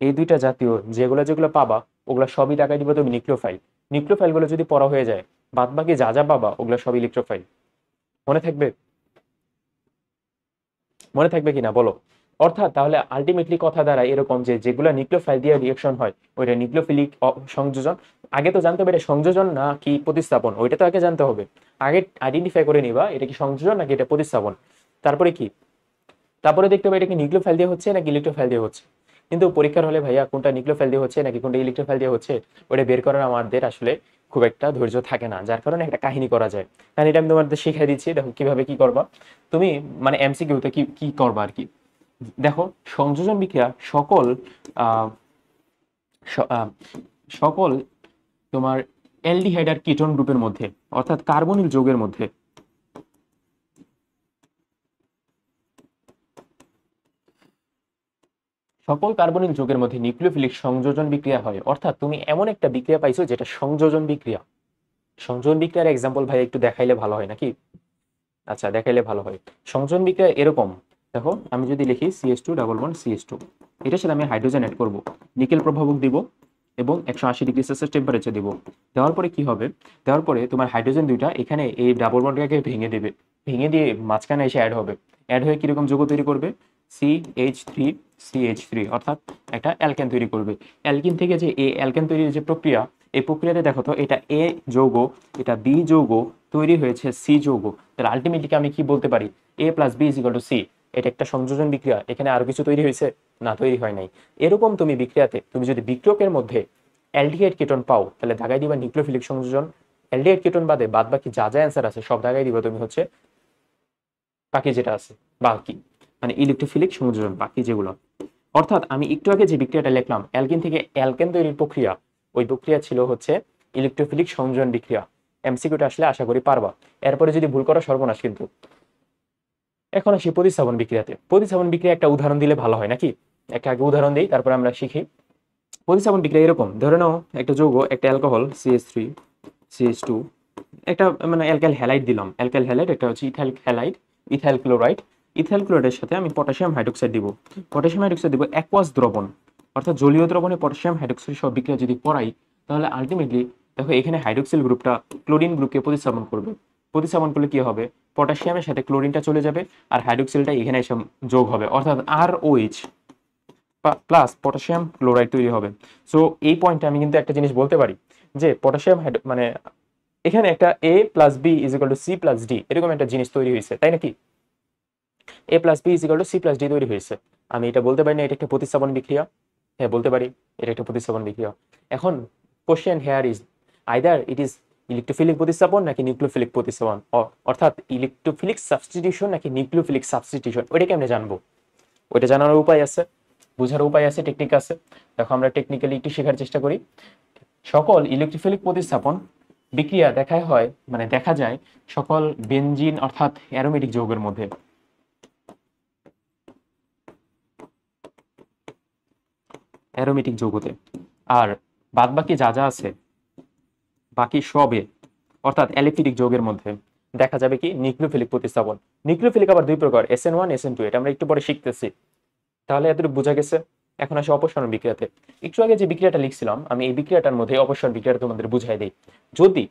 এই দুইটা জাতীয় যেগুলো যেগুলো পাবা ওগুলো সবই টাকায় দিবে তুমি নিউক্লিওফাইল। নিউক্লিওফাইলগুলো যদি পড়া হয়ে যায়, বাদ বাকি যা যা পাবা ওগুলো সব ইলেকট্রোফাইল। মনে থাকবে, মনে থাকবে কিনা বলো। অর্থাৎ তাহলে আলটিমেটলি কথা দ্বারা এরকম যে যেগুলো নিউক্লিওফাইল দিয়ে রিঅ্যাকশন হয় ওইটা নিউক্লিওফিলিক সংযোজন। আগে তো জানতে হবে এটা সংযোজন না কি প্রতিস্থাপন, ওইটা তো আগে জানতে হবে। আগে আইডেন্টিফাই করে নিবা এটা কি সংযোজন নাকি এটা প্রতিস্থাপন। তারপরে কি, তারপরে দেখতে হবে এটা কি নিউক্লিওফাইল দিয়ে হচ্ছে নাকি ইলেকট্রোফাইল দিয়ে হচ্ছে। কিন্তু পরীক্ষার হলে ভাইয়া কোনটা নিউক্লিওফাইল দিয়ে হচ্ছে নাকি কোনটা ইলেকট্রোফাইল দিয়ে হচ্ছে ওটা বের করার আমাদের আসলে খুব একটা ধৈর্য থাকে না, যার কারণে একটা কাহিনী করা যায়। কারণ এটা আমি তোমাদের শিখিয়ে দিচ্ছি, দেখো কিভাবে কি করবা তুমি, মানে MCQতে কি কি করবা আর কি। দেখো সংযোজন বিক্রিয়া সকল আহ, সকল তোমার অ্যালডিহাইড আর কিটোন গ্রুপের মধ্যে, অর্থাৎ কার্বনিল যৌগের মধ্যে, সকল কার্বনিল যৌগের মধ্যে নিউক্লিওফিলিক সংযোজন বিক্রিয়া হয়। অর্থাৎ তুমি এমন একটা বিক্রিয়া পাইছো যেটা সংযোজন বিক্রিয়া। সংযোজন বিক্রিয়ার এক্সাম্পল ভাই একটু দেখাইলে ভালো হয় নাকি। আচ্ছা দেখাইলে ভালো হয়। সংযোজন বিক্রিয়া এরকম, দেখো আমি যদি লিখি CH2 CH2, এটার সাথে আমি হাইড্রোজেন অ্যাড করব, নিকেল প্রভাবক দিব এবং 180°C টেম্পারেচার দিব। দেওয়ার পরে কি হবে, দেওয়ার পরে তোমার হাইড্রোজেন দুইটা এখানে এই ডাবল বন্ডটাকে ভেঙে দেবে, ভেঙে দিয়ে মাঝখানে এসে অ্যাড হবে। অ্যাড হয়ে কিরকম যৌগ তৈরি করবে, CH3CH3, অর্থাৎ একটা অ্যালকেন তৈরি করবে। অ্যালকিন থেকে যে এই অ্যালকেন তৈরির যে প্রক্রিয়া, এই প্রক্রিয়াতে দেখো তো এটা A যৌগ, এটা B যৌগ, তৈরি হয়েছে C যৌগ। তাহলে আলটিমেটলি আমি কি বলতে পারি, A + B = C। এটা একটা সংযোজন বিক্রিয়া, এখানে আরো কিছু তৈরি হয়েছে? না, তৈরি হয় নাই। এরকম তুমি বিক্রিয়াতে তুমি যদি বিক্রিয়কের মধ্যে অ্যালডিহাইড কেটন পাও, তাহলে দাগাই দিবা নিউক্লিওফিলিক সংযোজন। অ্যালডিহাইড কেটন বাদে বাদ বাকি যা যা অ্যান্সার আছে সব দাগাই দিবা তুমি হচ্ছে বাকি যেটা আছে বাকি, মানে ইলেকট্রোফিলিক সংযোজন বাকি যেগুলো। অর্থাৎ আমি একটু আগে যে বিক্রিয়াটা লিখলাম অ্যালকিন থেকে অ্যালকেন তৈরির প্রক্রিয়া, ওই প্রক্রিয়া ছিল হচ্ছে ইলেকট্রোফিলিক সংযোজন বিক্রিয়া। এমসিকিউটা আসলে আশা করি পারবা। এরপরে যদি ভুল করো সর্বনাশ কিন্তু। এখন আসি প্রতিস্থাপন বিক্রিয়াতে। প্রতিস্থাপন বিক্রিয়া একটা উদাহরণ দিলে ভালো হয় নাকি? একটা আগে উদাহরণ দিই, তারপরে আমরা শিখি। প্রতিস্থাপন বিক্রিয়া এরকম, ধরে নাও একটা যৌগ, একটা অ্যালকোহল CH3 CH2, একটা মানে অ্যালকাইল হ্যালাইড দিলাম, অ্যালকাইল হ্যালাইড, একটা হচ্ছে ethyl halide, ethyl chloride. Ethyl ক্লোরাইডের সাথে আমি পটাশিয়াম হাইড্রোক্সাইড দিব। পটাশিয়াম হাইড্রোক্সাইড দিব অ্যাকুয়াস দ্রবণ, অর্থাৎ জলীয় দ্রবণে পটাশিয়াম হাইড্রোক্সাইড সব বিক্রিয়া যদি পড়াই, তাহলে আলটিমেটলি দেখো এখানে হাইড্রোক্সিল গ্রুপটা ক্লোরিন গ্রুপকে প্রতিস্থাপন করবে। প্রতিস্থাপন করলে কি হবে? পটাশিয়ামের সাথে ক্লোরিনটা চলে যাবে, আর হাইড্রোক্সিলটা এখানে এসে যোগ হবে, অর্থাৎ ROH প্লাস পটাশিয়াম ক্লোরাইড তৈরি হবে। সো এই পয়েন্টে আমি কিন্তু একটা জিনিস বলতে পারি যে পটাশিয়াম মানে এখানে একটা A+B=C+D এরকম একটা জিনিস তৈরি হয়েছে, তাই নাকি? A+B=C+D তৈরি হয়েছে। আমি এটা বলতে পারি না এটা একটা প্রতিস্থাপন বিক্রিয়া? হ্যাঁ বলতে পারি, এটা একটা প্রতিস্থাপন বিক্রিয়া। এখন question hair is either it is electrophilic প্রতিস্থাপন নাকি নিউক্লিওফিলিক প্রতিস্থাপন, অর্থাৎ ইলেকট্রোফিলিক সাবস্টিটিউশন নাকি নিউক্লিওফিলিক সাবস্টিটিউশন, ওইটা কেমনে জানবো? ওইটা জানার উপায় আছে, বোঝার উপায় আছে, টেকনিক আছে। দেখো আমরা টেকনিক্যালি একটু শেখার চেষ্টা করি। সকল ইলেকট্রোফিলিক প্রতিস্থাপন বিক্রিয়া দেখায় হয়, মানে দেখা যায় সকল বেনজিন অর্থাৎ অ্যারোমেটিক যৌগের মধ্যে। অ্যারোমেটিক যৌগতে। আর বাদ বাকি যা যা আছে বাকি সবে অর্থাৎ অ্যালিফিটিক যৌগের মধ্যে দেখা যাবে কি নিউক্লিওফিলিক প্রতিস্থাপন। নিউক্লিওফিলিক আবার দুই প্রকার, SN1 SN2, এটা আমরা একটু পরে শিখতেছি। তাহলে এতটুকু বোঝা গেছে। এখন আসে অপসারণ বিক্রিয়াতে। একটু আগে যে বিক্রিয়াটা লিখছিলাম আমি এই বিক্রিয়াটার মধ্যে অপসারণ বিক্রিয়াটা তোমাদের বুঝাই দিই। যদি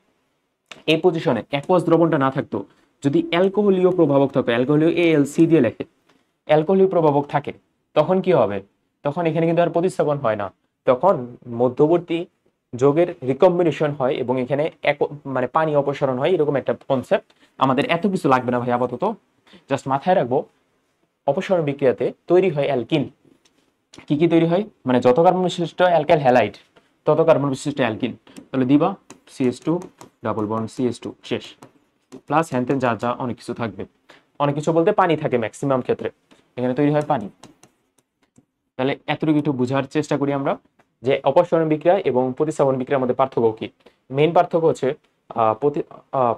এই পজিশনে অ্যাকুয়াস দ্রবণটা না থাকতো, যদি অ্যালকোহলীয় প্রভাবক থাকতো, অ্যালকোহলীয় ALC দিয়ে লেখে, অ্যালকোহলীয় প্রভাবক থাকে, তখন কি হবে? তখন এখানে কিন্তু আর প্রতিস্থাপন হয় না, তখন মধ্যবর্তী যোগের রিকম্বিনেশন হয় এবং এখানে মানে পানি অপসারণ হয়, এরকম একটা কনসেপ্ট। আমাদের এত কিছু লাগবে না ভাই আপাতত, জাস্ট মাথায় রাখবো অপসারণ বিক্রিয়াতে তৈরি হয় অ্যালকিন। কি কি তৈরি হয়? মানে যত কার্বন বিশিষ্ট অ্যালকাইল হ্যালাইড তত কার্বন বিশিষ্ট অ্যালকিন। তাহলে দিবা CH2 ডাবল বন্ড CH2 শেষ, প্লাস হ্যানতেন যা যা অনেক কিছু থাকবে। অনেক কিছু বলতে পানি থাকে ম্যাক্সিমাম ক্ষেত্রে, এখানে তৈরি হয় পানি। তাহলে এতটুকু একটু বোঝার চেষ্টা করি আমরা যে অপসারণ বিক্রিয়া এবং প্রতিস্থাপন বিক্রিয়ার মধ্যে পার্থক্য কি। মেইন পার্থক্য হচ্ছে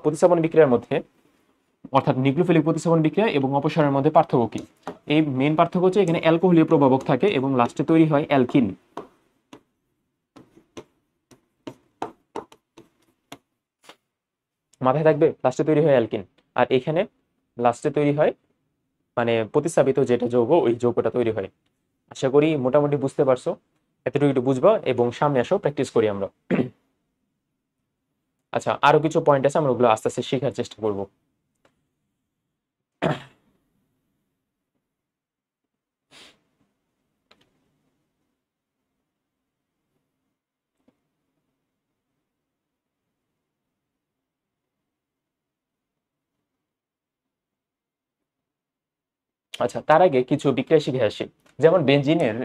প্রতিস্থাপন বিক্রিয়ার মধ্যে অর্থাৎ নিউক্লিওফিলিক প্রতিস্থাপন বিক্রিয়া এবং অপসারণের মধ্যে পার্থক্য কি। এই মেইন পার্থক্য হচ্ছে এখানে অ্যালকোহলীয় প্রভাবক থাকে এবং লাস্টে তৈরি হয় অ্যালকিন। মাথায় থাকবে, লাস্টে তৈরি হয় অ্যালকিন, আর এখানে লাস্টে তৈরি হয় মানে প্রতিস্থাপিত যেটা যৌগ ওই যৌগটা তৈরি হয়। আশা করি মোটামুটি বুঝতে পারছো, এতটুকু একটু বুঝবা এবং সামনে আসো প্র্যাকটিস করি আমরা। আচ্ছা আরো কিছু পয়েন্ট আছে, আমরা ওগুলো আস্তে আস্তে শেখার চেষ্টা করবো। আচ্ছা তার আগে কিছু বিক্রিয়া শিখে আসি। যেমন বেনজিনের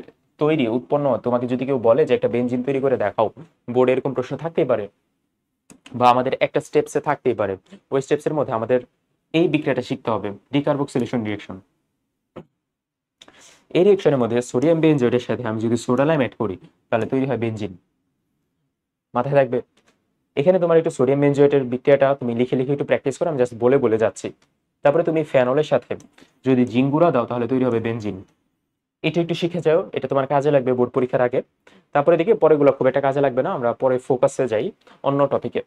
তৈরি উৎপন্ন, তোমাকে যদি কেউ বলে যে একটা বেনজিন তৈরি করে দেখাও, বোর্ডে এরকম প্রশ্ন থাকতেই পারে বা আমাদের একটা স্টেপসে থাকতেই পারে। ওই স্টেপসের মধ্যে আমাদের এই বিক্রিয়াটা শিখতে হবে, ডিকার্বক্সিলেশন রিঅ্যাকশন। এই রিঅ্যাকশনের মধ্যে সোডিয়াম বেনজয়েটের সাথে আমি যদি সোডা লাইম অ্যাড করি তাহলে তৈরি হয় বেনজিন। মাথায় রাখবে। এখানে তোমার একটু সোডিয়াম বেনজয়েটের বিক্রিয়াটা তুমি লিখে লিখে একটু প্র্যাকটিস করো, আমি জাস্ট বলে বলে যাচ্ছি। তারপরে তুমি ফেনলের সাথে যদি জিঙ্ক গুঁড়া দাও তাহলে তৈরি হবে বেনজিন। এটা একটু শিখে যাও, এটা তোমার কাজে লাগবে বোর্ড পরীক্ষার আগে। তারপরে দেখি পরেগুলো খুব একটা কাজে লাগবে না, আমরা পরে ফোকাসে যাই অন্য টপিকে।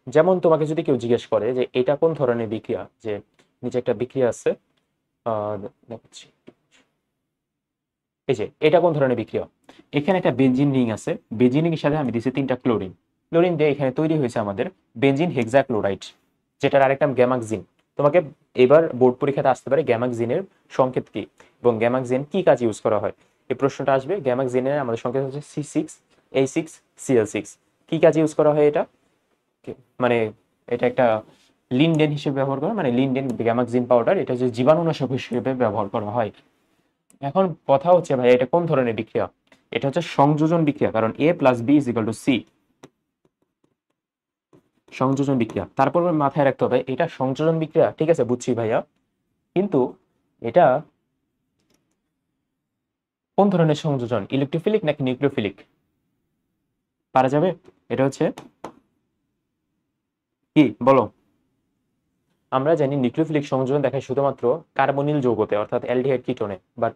যেমন তোমাকে যদি কেউ জিজ্ঞেস করে যে এটা কোন ধরনের বিক্রিয়া, যে নিচে একটা বিক্রিয়া আছে দেখাচ্ছি, এই যে এটা কোন ধরনের বিক্রিয়া, এখানে একটা বেনজিন রিং আছে, বেনজিন রিং এর সাথে আমি দিছি 3টা ক্লোরিন। ক্লোরিন দিয়ে এখানে তৈরি হয়েছে আমাদের বেনজিন হেক্সাক্লোরাইড, যেটার আরেকটা নাম গ্যামাক্সিন। তোমাকে এবার বোর্ড পরীক্ষাতে আসতে পারে গ্যামাক্সিনের সংকেত কি এবং গ্যামাক্সিন কি কাজে ইউজ করা হয়, এই প্রশ্নটা আসবে। গ্যামাক্সিনের আমাদের সংকেত হচ্ছে C6H6Cl6, কি কাজে ইউজ করা হয় এটা? মানে এটা একটা লিনডেন হিসেবে ব্যবহার করা, মানে লিনডেন গ্যামাক্সিন পাউডার, এটা হচ্ছে জীবাণুনাশক হিসেবে ব্যবহার করা হয়। এখন কথা হচ্ছে ভাই এটা কোন ধরনের বিক্রিয়া? এটা হচ্ছে সংযোজন বিক্রিয়া, কারণ A + B = C, সংযোজন বিক্রিয়া। তারপর মাথায় রাখতে হবে এটা সংযোজন বিক্রিয়া, ঠিক আছে বুঝছি ভাইয়া, কিন্তু এটা কোন ধরনের সংযোজন, ইলেকট্রোফিলিক নাকি নিউক্লিওফিলিক? পারা যাবে? এটা হচ্ছে কি বলো? আমরা জানি নিউক্লিওফিলিক সংযোজন দেখায় শুধুমাত্র কার্বনিল যৌগতে, অর্থাৎ অ্যালডিহাইড কিটোনে, বাট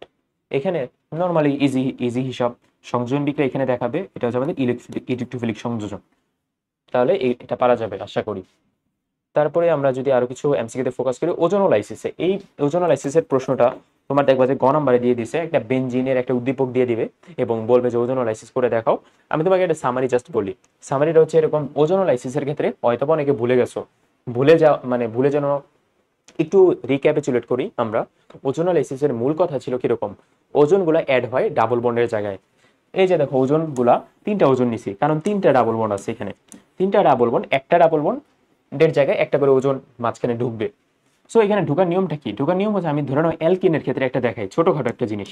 এখানে নর্মালি ইজি ইজি হিসাব, সংযোজন বিক্রিয়া এখানে দেখাবে, এটা হচ্ছে আমাদের ইলেকট্রোফিলিক সংযোজন। তাহলে এটা পারা যাবে আশা করি। তারপরে আমরা যদি আরো কিছু এমসিকিউতে ফোকাস করি, ওজোনোলাইসিসে, এই ওজোনোলাইসিসের প্রশ্নটা তোমার দেখবা যে গ নাম্বারে দিয়ে দিছে, একটা বেনজিনের একটা উদ্দীপক দিয়ে দিবে এবং বলবে যে ওজোনোলাইসিস করে দেখাও। আমি তোমাকে একটা সামারি জাস্ট বলি, সামারিটা হচ্ছে এরকম, ওজোনোলাইসিসের ক্ষেত্রে হয়তো অনেকে ভুলে গেছো, ভুলে যাও মানে ভুলে যেন একটু রিক্যাপিচুলেট করি আমরা। ওজোনোলাইসিসের মূল কথা ছিল কিরকম, ওজনগুলা অ্যাড হয় ডাবল বন্ডের জায়গায়। এই যে দেখো ওজনগুলা, তিনটা ওজন নিছি কারণ তিনটা ডাবল বন্ড আছে এখানে, তিনটা ডাবল বন্ড, একটা ডাবল বন্ডের জায়গায় একটা করে ওজন মাঝখানে ঢুকবে। সো এখানে ঢোকার নিয়মটা কি? ঢোকার নিয়ম হচ্ছে, আমি ধরে নাও অ্যালকিনের ক্ষেত্রে একটা দেখাই, ছোটখাটো একটা জিনিস।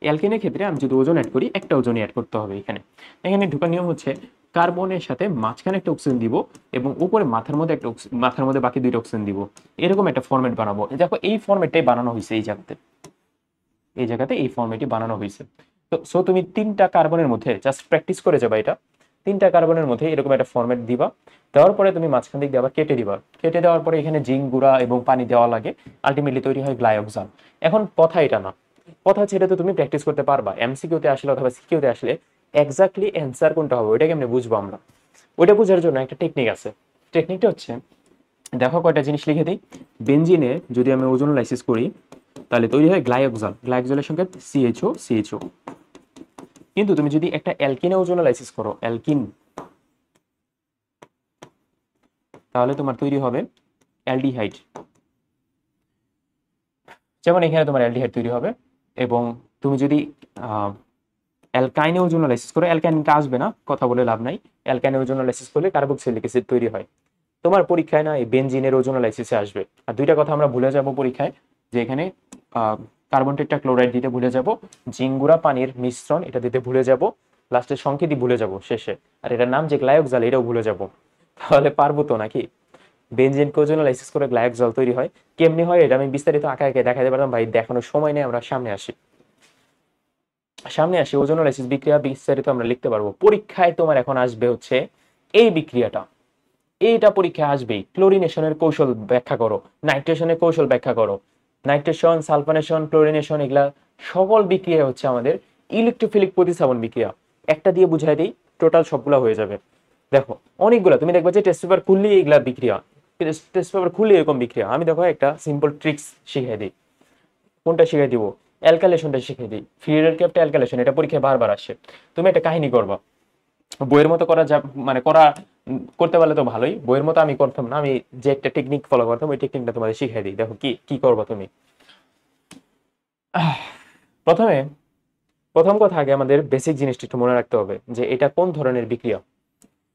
অ্যালকিনের ক্ষেত্রে আমি যদি ওজন অ্যাড করি, একটা ওজনই অ্যাড করতে হবে এখানে। এখানে ঢোকার নিয়ম হচ্ছে কার্বনের সাথে মাঝখানে একটা অক্সিজেন দিব এবং উপরে মাথার মধ্যে একটা মাথার মধ্যে বাকি দুইটা অক্সিজেন দিব, এরকম একটা ফরম্যাট বানাবো। দেখো এই ফরম্যাটটাই বানানো হয়েছে এই জায়গাতে, এই জায়গাতে এই ফরম্যাটই বানানো হয়েছে। তো সো তুমি তিনটা কার্বনের মধ্যে জাস্ট প্র্যাকটিস করে যাবা, এটা তিনটা কার্বনের মধ্যে এরকম একটা ফরম্যাট দিবা, দেওয়ার পরে তুমি মাঝখান দিক দিয়ে আবার কেটে দিবা, কেটে দেওয়ার পরে এখানে জিঙ্ক গুঁড়া এবং পানি দেওয়া লাগে, আলটিমেটলি তৈরি হয় গ্লাইওক্সান। এখন কথা এটা না, কথা হচ্ছে এটা তো তুমি প্র্যাকটিস করতে পারবা, এমসিকিউতে আসলে অথবা সিকিউতে আসলে এক্স্যাক্টলি অ্যান্সার কোনটা হবে ওইটা কেমনে বুঝবো আমরা? ওইটা বোঝার জন্য একটা টেকনিক আছে। টেকনিকটা হচ্ছে, দেখো কয়টা জিনিস লিখে দিই। বেনজিনে যদি আমি ওজোনোলাইসিস করি তাহলে তৈরি হয় গ্লাইওক্সাল, গ্লাইওক্সালের সংখ্যা CHO CHO। কিন্তু তুমি যদি একটা অ্যালকিনে ওজোনোলাইসিস করো, অ্যালকিন, তাহলে তোমার তৈরি হবে অ্যালডিহাইড। যেমন এখানে তোমার অ্যালডিহাইড তৈরি হবে। এবং তুমি যদি অ্যালকাইনে ওজোনোলাইসিস করো, অ্যালকাইনটা আসবে না, কথা বলে লাভ নাই, অ্যালকাইনে ওজোনোলাইসিস করলে কার্বক্সিলিক অ্যাসিড তৈরি হয়। তোমার পরীক্ষায় না এই বেনজিনের ওজোনোলাইসিসে আসবে। আর দুইটা কথা আমরা ভুলে যাব পরীক্ষায়, যে এখানে কার্বন টেট্রাক্লোরাইড দিতে ভুলে যাব, জিঙ্ক গুঁড়া পানির মিশ্রণ এটা দিতে ভুলে যাব, লাস্টে সংকেতই ভুলে যাব শেষে, আর এটার নাম যে গ্লাইওক্সাল এটাও ভুলে যাব। তাহলে পারবো তো নাকি? বেনজিনকে ওজোনোলাইসিস করে গ্লাইওক্সাল তৈরি হয়, কেমনি হয় এটা আমি বিস্তারিত আঁকা দেখাতে পারতাম, ভাই দেখানোর সময় নেই, আমরা সামনে আসি, সামনে আসি। ওজোনোলাইসিস বিক্রিয়া বিস্তারিত আমরা লিখতে পারবো। পরীক্ষায় তোমার এখন আসবে হচ্ছে এই বিক্রিয়াটা, এইটা পরীক্ষায় আসবেই, ক্লোরিনেশনের কৌশল ব্যাখ্যা করো, নাইট্রেশনের কৌশল ব্যাখ্যা করো। নাইট্রেশন, সালফানেশন, ক্লোরিনেশন, এগুলা সকল বিক্রিয়া হচ্ছে আমাদের ইলেকট্রোফিলিক প্রতিস্থাপন বিক্রিয়া। একটা দিয়ে বুঝাই দিই, টোটাল সবগুলা হয়ে যাবে। দেখো অনেকগুলা, তুমি দেখবে যে টেস্ট পেপার খুললেই এগুলা বিক্রিয়া, টেস্ট পেপার খুললে এরকম বিক্রিয়া। আমি দেখো একটা সিম্পল ট্রিক্স শিখাই দিই। কোনটা শিখাই দিব? অ্যালকালেশনটা শিখাই দিই। ফিউরিয়ার ক্যাপটা অ্যালকালেশন, এটা পরীক্ষায় বারবার আসে। তুমি একটা কাহিনী করবা, বইয়ের মতো করা যা, মানে করা করতে পারলে তো ভালোই, বইয়ের মতো আমি করতাম না, আমি যে একটা টেকনিক ফলো করতাম ওই টেকনিকটা তোমাদের শিখিয়ে দিই। দেখো কি কি করবা তুমি। প্রথমে, প্রথম কথা আগে আমাদের বেসিক জিনিসটা একটু মনে রাখতে হবে যে এটা কোন ধরনের বিক্রিয়া,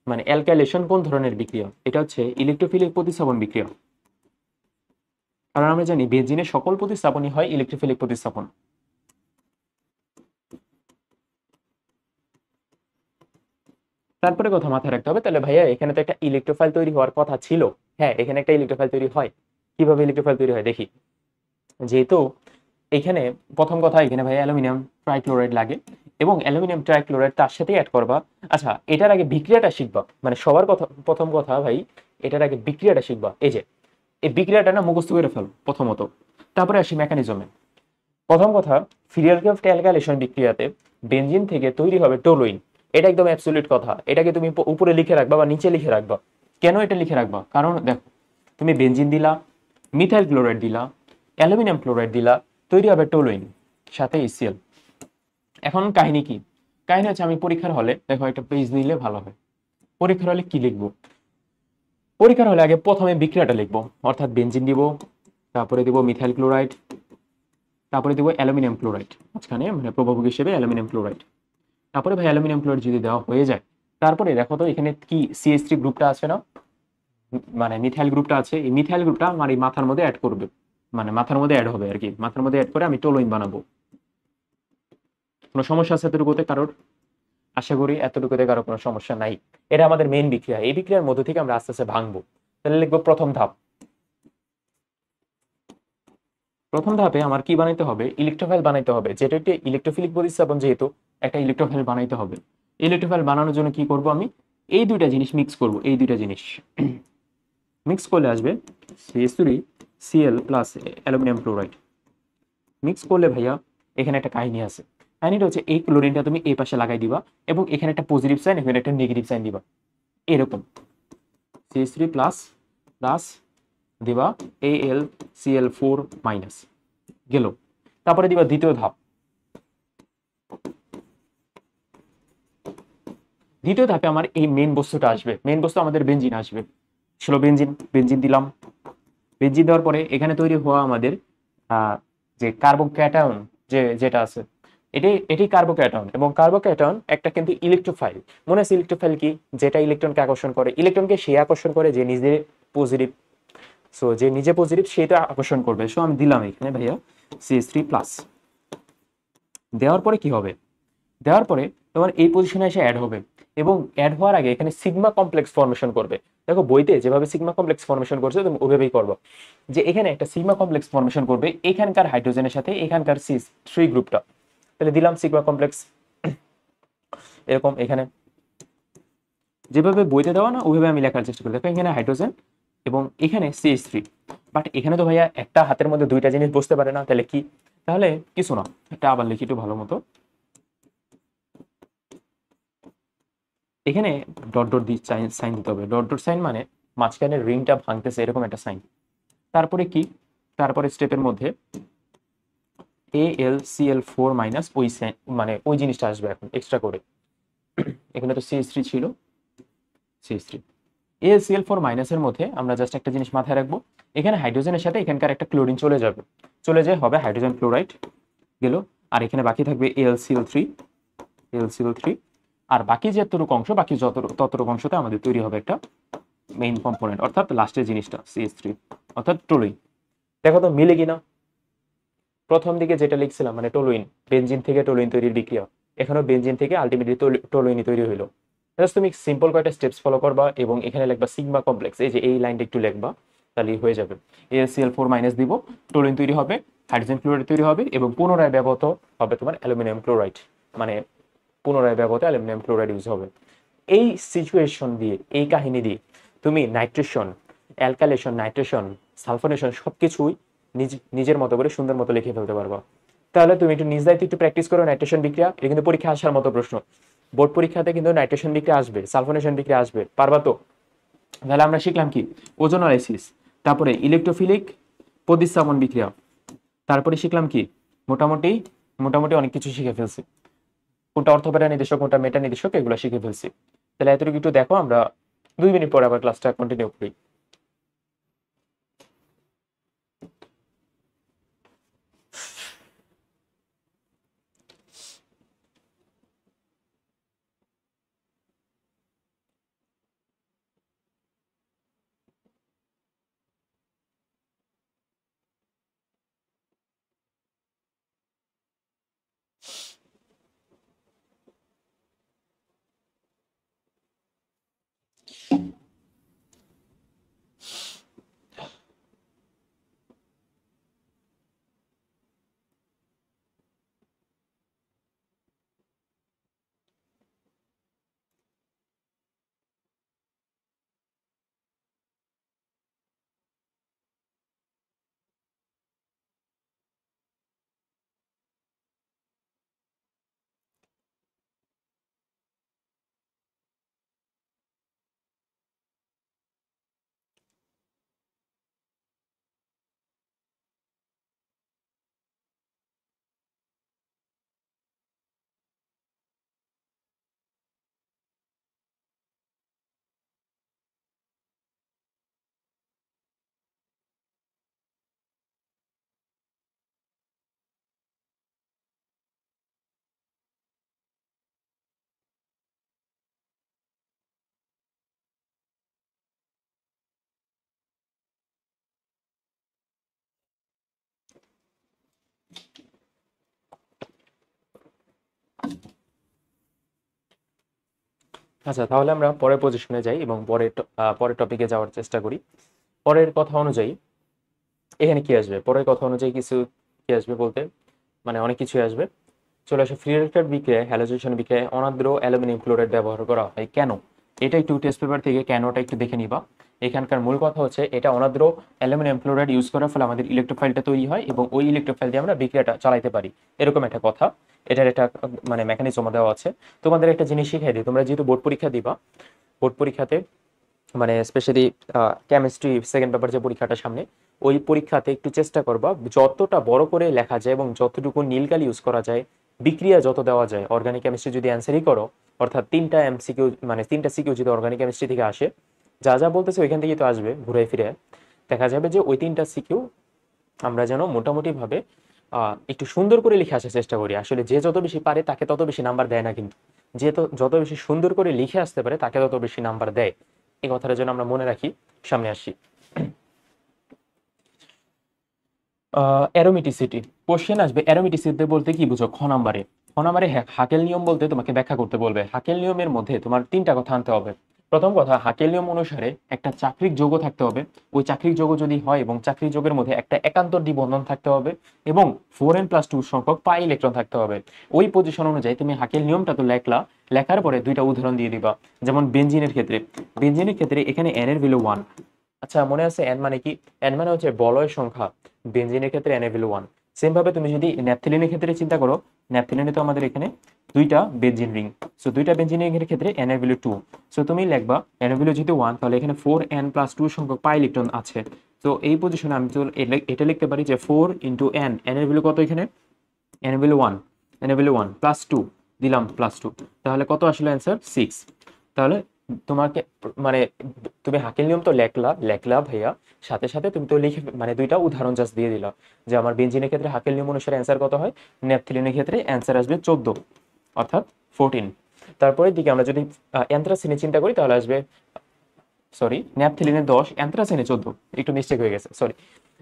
মানে অ্যালকাইলেশন কোন ধরনের বিক্রিয়া। এটা হচ্ছে ইলেকট্রোফিলিক প্রতিস্থাপন বিক্রিয়া, কারণ আমরা জানি বেনজিনের সকল প্রতিস্থাপনই হয় ইলেকট্রোফিলিক প্রতিস্থাপন। তারপরে কথা মাথায় রাখতে হবে, তাহলে ভাইয়া এখানে তো একটা ইলেকট্রোফাইল তৈরি হওয়ার কথা ছিল। হ্যাঁ, এখানে একটা ইলেকট্রোফাইল তৈরি হয়। কিভাবে ইলেকট্রোফাইল তৈরি হয় দেখি। যেহেতু এখানে প্রথম কথা, এখানে ভাই অ্যালুমিনিয়াম ট্রাইক্লোরাইড লাগে এবং অ্যালুমিনিয়াম ট্রাইক্লোরাইড তার সাথেই অ্যাড করবা। আচ্ছা, এটার আগে বিক্রিয়াটা শিখবা, মানে সবার কথা, প্রথম কথা ভাই এটার আগে বিক্রিয়াটা শিখবা। এই যে এই বিক্রিয়াটা না মুখস্থ করে ফেল প্রথমত, তারপরে আসি মেকানিজমে। প্রথম কথা, ফিরিয়ালক্রাফট অ্যালকাইলেশন বিক্রিয়াতে বেনজিন থেকে তৈরি হবে টোলুইন। এটা একদম অ্যাবসলিউট কথা, এটাকে তুমি উপরে লিখে রাখবা বা নিচে লিখে রাখবা। কেন এটা লিখে রাখবা? কারণ দেখো, তুমি বেনজিন দিলা, মিথাইল ক্লোরাইড দিলা, অ্যালুমিনিয়াম ক্লোরাইড দিলা, তৈরি হবে টোলুইন, সাথে HCl। এখন কাহিনী কি? কাহিনী হচ্ছে, আমি পরীক্ষার হলে দেখো একটা পেজ নিলে ভালো হয়। পরীক্ষার হলে কি লিখবো? পরীক্ষার হলে আগে প্রথমে বিক্রিয়াটা লিখবো, অর্থাৎ বেনজিন দিব, তারপরে দিব মিথাইল ক্লোরাইড, তারপরে দিব অ্যালুমিনিয়াম ক্লোরাইড, মাঝখানে মানে প্রভাবক হিসেবে অ্যালুমিনিয়াম ক্লোরাইড। তারপরে ভাই অ্যালুমিনিয়াম ক্লোরাইড যদি দেওয়া হয়ে যায়, তারপরে দেখো তো এখানে কি CH3 গ্রুপটা আছে না, মানে মিথাইল গ্রুপটা আছে, এই মিথাইল গ্রুপটা আমার এই মাথার মধ্যে অ্যাড করবে, মানে মাথার মধ্যে অ্যাড হবে আর কি, মাথার মধ্যে অ্যাড করে আমি টোলুইন বানাবো। কোনো সমস্যা আছে এতটুকুতে কারোর? আশা করি এতটুকুতে কারো কোনো সমস্যা নাই। এটা আমাদের মেইন বিক্রিয়া, এই বিক্রিয়ার মধ্যে থেকে আমরা আস্তে আস্তে ভাঙবো। তাহলে লিখবো প্রথম ধাপ। প্রথম ধাপে আমার কি বানাইতে হবে? ইলেকট্রোফাইল বানাইতে হবে, যেটা একটি ইলেকট্রোফিলিক প্রতিস্থাপন, যেহেতু একটা ইলেকট্রোফাইল বানাইতে হবে। ইলেকট্রোফাইল বানানোর জন্য কি করব আমি? এই দুইটা জিনিস মিক্স করব, এই দুইটা জিনিস মিক্স করলে আসবে CH3Cl plus aluminium chloride. Mix করলে ভাইয়া এখানে একটা কাহিনী আছে। কাহিনীটা হচ্ছে এই ক্লোরিনটা তুমি এই পাশে লাগাই দিবা এবং এখানে একটা পজিটিভ সাইন, এখানে একটা নেগেটিভ সাইন দিবা, এরকম CH3 প্লাস প্লাস দিবা AlCl4 মাইনাস, গেল। তারপরে দিবা দ্বিতীয় ধাপ। দ্বিতীয় ধাপে আমার এই মেন বস্তুটা আসবে, মেন বস্তু আমাদের বেঞ্জিন আসবে। ছিল বেঞ্জিন, বেঞ্জিন দিলাম। বেঞ্জিন দেওয়ার পরে এখানে তৈরি হওয়া আমাদের যে কার্বোক্যাটায়ন, যেটা আছে, এটি কার্বোক্যাটায়ন, এবং কার্বোক্যাটায়ন একটা কিন্তু ইলেকট্রোফাইল। মনে আছে ইলেকট্রোফাইল কি? যেটা ইলেকট্রনকে আকর্ষণ করে, ইলেকট্রনকে সে আকর্ষণ করে যে নিজে পজিটিভ। সো যে নিজে পজিটিভ সেটা আকর্ষণ করবে। সো আমি দিলাম এখানে ভাইয়া CH3 প্লাস। দেওয়ার পরে কি হবে? দেওয়ার পরে তোমার এই পজিশনে এসে অ্যাড হবে, এবং অ্যাড হওয়ার আগে এখানে সিগমা কমপ্লেক্স ফর্মেশন করবে। দেখো বইতে যেভাবে সিগমা কমপ্লেক্স ফর্মেশন করছে তুমি ওইভাবেই করবো, যে এখানে একটা সিগমা কমপ্লেক্স ফর্মেশন করবে এখানকার হাইড্রোজেনের সাথে এখানকার CH3 গ্রুপটা। তাহলে দিলাম সিগমা কমপ্লেক্স, এরকম এখানে যেভাবে বইতে দেওয়া না ওইভাবে আমি লেখার চেষ্টা করি। দেখো এখানে হাইড্রোজেন এবং এখানে CH3। বাট এখানে তো ভাইয়া একটা হাতের মধ্যে দুইটা জিনিস বসতে পারে না, তাহলে কি? তাহলে কিছু না, এটা আবার লিখি একটু ভালো মতো। এখানে ডট ডট দিয়ে সাইন দিতে হবে। ডট ডট সাইন মানে মাঝখানের রিংটা ভাঙতেছে এরকম একটা সাইন। তারপরে কি? তারপরে স্টেপের মধ্যে AlCl4 মাইনাস ওই মানে ওই জিনিসটা আসবে এখন এক্সট্রা করে। এখানে তো CH3 ছিল, CH3 AlCl4 মাইনাসের মধ্যে আমরা জাস্ট একটা জিনিস মাথায় রাখবো, এখানে হাইড্রোজেনের সাথে এখানকার একটা ক্লোরিন চলে যাবে, চলে যায় হবে হাইড্রোজেন ক্লোরাইড, গেল। আর এখানে বাকি থাকবে AlCl3, আর বাকি যতটুকু অংশ, বাকি ততটুকু অংশতে আমাদের তৈরি হবে একটা মেইন কম্পোনেন্ট, অর্থাৎ লাস্টের জিনিসটা CH3, অর্থাৎ টলুইন। দেখো তো মিলে কিনা? প্রথম দিকে যেটা লিখছিলাম মানে টলুইন, বেনজিন থেকে টলুইন তৈরির বিক্রিয়া, এখানেও বেনজিন থেকে আলটিমেটলি টলুইনই তৈরি হইলো। জাস্ট তুমি সিম্পল কয়েকটা স্টেপস ফলো করবা এবং এখানে লিখবা সিগমা কমপ্লেক্স, এই যে এই লাইনটা একটু লিখবা, তাহলেই হয়ে যাবে। AlCl4 মাইনাস দিব, টলুইন তৈরি হবে, হাইড্রোজেন ক্লোরাইড তৈরি হবে, এবং পুনরায় ব্যবহৃত হবে তোমার অ্যালুমিনিয়াম ক্লোরাইড, মানে পুনরায় ব্যবহৃত অ্যালুমিনিয়াম ক্লোরাইড ইউজ হবে। এই সিচুয়েশন দিয়ে, এই কাহিনী দিয়ে তুমি নাইট্রেশন, অ্যালকাইলেশন, নাইট্রেশন, সালফোনেশন সবকিছুই নিজের মতো করে সুন্দর মতো লিখে ফেলতে পারবা। তাহলে তুমি একটু নিজ দায়িত্বে একটু প্র্যাকটিস করো নাইট্রেশন বিক্রিয়া, এটা কিন্তু পরীক্ষা আসার মতো প্রশ্ন। বোর্ড পরীক্ষাতে কিন্তু নাইট্রেশন বিক্রিয়া আসবে, সালফোনেশন বিক্রিয়া আসবে, পারবা তো? তাহলে আমরা শিখলাম কি? ওজোনালাইসিস, তারপরে ইলেকট্রোফিলিক প্রতিস্থাপন বিক্রিয়া, তারপরে শিখলাম কি? মোটামুটি মোটামুটি অনেক কিছু শিখে ফেলছি। কোনটা অর্থপ্যারা নির্দেশক, কোনটা মেটা নির্দেশক, এগুলো শিখে ফেলছি। তাহলে এতটুকু একটু দেখো, আমরা 2 মিনিট পরে আবার ক্লাসটা কন্টিনিউ করি। আচ্ছা, তাহলে আমরা পরের পজিশনে যাই এবং পরের টপিকে যাওয়ার চেষ্টা করি। পরের কথা অনুযায়ী এখানে কি আসবে, পরের কথা অনুযায়ী কিছু কি আসবে বলতে মানে অনেক কিছুই আসবে। চলে আসে, ফ্রি রেডিক্যাল বিক্রিয়ায়, হ্যালোজেনেশন বিক্রিয়ায় অনার্দ্র অ্যালুমিনিয়াম ক্লোরাইড ব্যবহার করা হয় কেন? এটা একটু টেস্ট পেপার থেকে কেনটা একটু দেখে নিবা। এখানকার মূল কথা হচ্ছে এটা অনার্দ্র অ্যালুমিনিয়াম ক্লোরাইড ইউজ করার ফলে আমাদের ইলেকট্রোফাইলটা তৈরি হয় এবং ওই ইলেকট্রোফাইল দিয়ে আমরা বিক্রিয়াটা চালাতে পারি, এরকম একটা কথা। এটার একটা মানে মেকানিজম দেওয়া আছে। তোমাদের একটা জিনিস শিখাই দিই, তোমরা যেহেতু বোর্ড পরীক্ষা দিবা, বোর্ড পরীক্ষাতে মানে স্পেশালি কেমিস্ট্রি সেকেন্ড পেপার যে পরীক্ষাটা সামনে, ওই পরীক্ষাতে একটু চেষ্টা করবা যতটা বড় করে লেখা যায় এবং যতটুকু নীলকাল ইউজ করা যায়, বিক্রিয়া যত দেওয়া যায়। অর্গানিক কেমিস্ট্রি যদি অ্যান্সারই করো, অর্থাৎ 3টা এমসিকিউ মানে 3টা সিকিউ যদি অর্গানিক কেমিস্ট্রি থেকে আসে, যা যা বলতেছে ওইখান থেকেই তো আসবে ঘুরে ফিরে, দেখা যাবে যে ওই 3টা সিকিউ আমরা যেন মোটামুটি ভাবে একটু সুন্দর করে লিখে আসার চেষ্টা করি। আসলে যে যত বেশি পারে তাকে তত বেশি নাম্বার দেয় না, কিন্তু যে যত বেশি সুন্দর করে লিখে আসতে পারে তাকে তত বেশি নাম্বার দেয়। এই কথাটা যেন আমরা মনে রাখি। সামনে আসি, অ্যারোমেটিসিটি কোশ্চেন আসবে। অ্যারোমেটিসিটি বলতে কি বুঝো? খ নাম্বারে, খ নাম্বারে হাকেল নিয়ম বলতে তোমাকে ব্যাখ্যা করতে বলবে। হাকেল নিয়মের মধ্যে তোমার 3টা কথা আনতে হবে। প্রথম কথা, হাকেল নিয়ম অনুসারে একটা চাকরিক যৌগ থাকতে হবে। ওই চাকরিক যৌগ যদি হয় এবং চাকরিক যৌগের মধ্যে একটা একান্তর দ্বিবন্ধন থাকতে হবে এবং 4n+2 সংখ্যক পাই ইলেকট্রন থাকতে হবে। ওই পজিশন অনুযায়ী তুমি হাকেল নিয়মটা তো লেখলা, লেখার পরে 2টা উদাহরণ দিয়ে দিবা। যেমন বেনজিনের ক্ষেত্রে, বেনজিনের ক্ষেত্রে এখানে n এর ভ্যালু 1। আচ্ছা, মনে আছে n মানে কি? n মানে হচ্ছে বলয় সংখ্যা। বেনজিনের ক্ষেত্রে n এর ভ্যালু 1। সেম ভাবে তুমি যদি ন্যাপথেলিনের ক্ষেত্রে চিন্তা করো, ন্যাপথেলিনে তো আমাদের এখানে 2টা বেনজিন রিং। সো 2টা বেনজিনের ক্ষেত্রে n এর ভ্যালু 2। সো তুমি লিখবা n এর ভ্যালু যেহেতু 1, তাহলে এখানে 4n+2 সংখ্যক পাই ইলেকট্রন আছে। তো এই পজিশনে আমি তো এটা লিখতে পারি যে 4 ইন্টু n, n এর ভ্যালু কত এখানে? n এর ভ্যালু 1, n এর ভ্যালু 1 প্লাস 2 দিলাম, প্লাস 2, তাহলে কত আসলে অ্যান্সার? 6। তাহলে তোমাকে মানে তুমি হাকেল নিয়ম তো লেখলা লেখলা ভাইয়া, সাথে সাথে তুমি তো লিখে মানে 2টা উদাহরণ জাস্ট দিয়ে দিলা যে আমার বেনজিনের ক্ষেত্রে হাকেল নিয়ম অনুসারে অ্যান্সার কত হয়, ন্যাপথেলিনের ক্ষেত্রে অ্যান্সার আসবে 14, অর্থাৎ 14। তারপরের দিকে আমরা যদি অ্যান্থ্রাসিনে চিন্তা করি তাহলে আসবে, সরি, ন্যাপথেলিনে 10, অ্যান্থ্রাসিনে 14, একটু মিস্টেক হয়ে গেছে, সরি।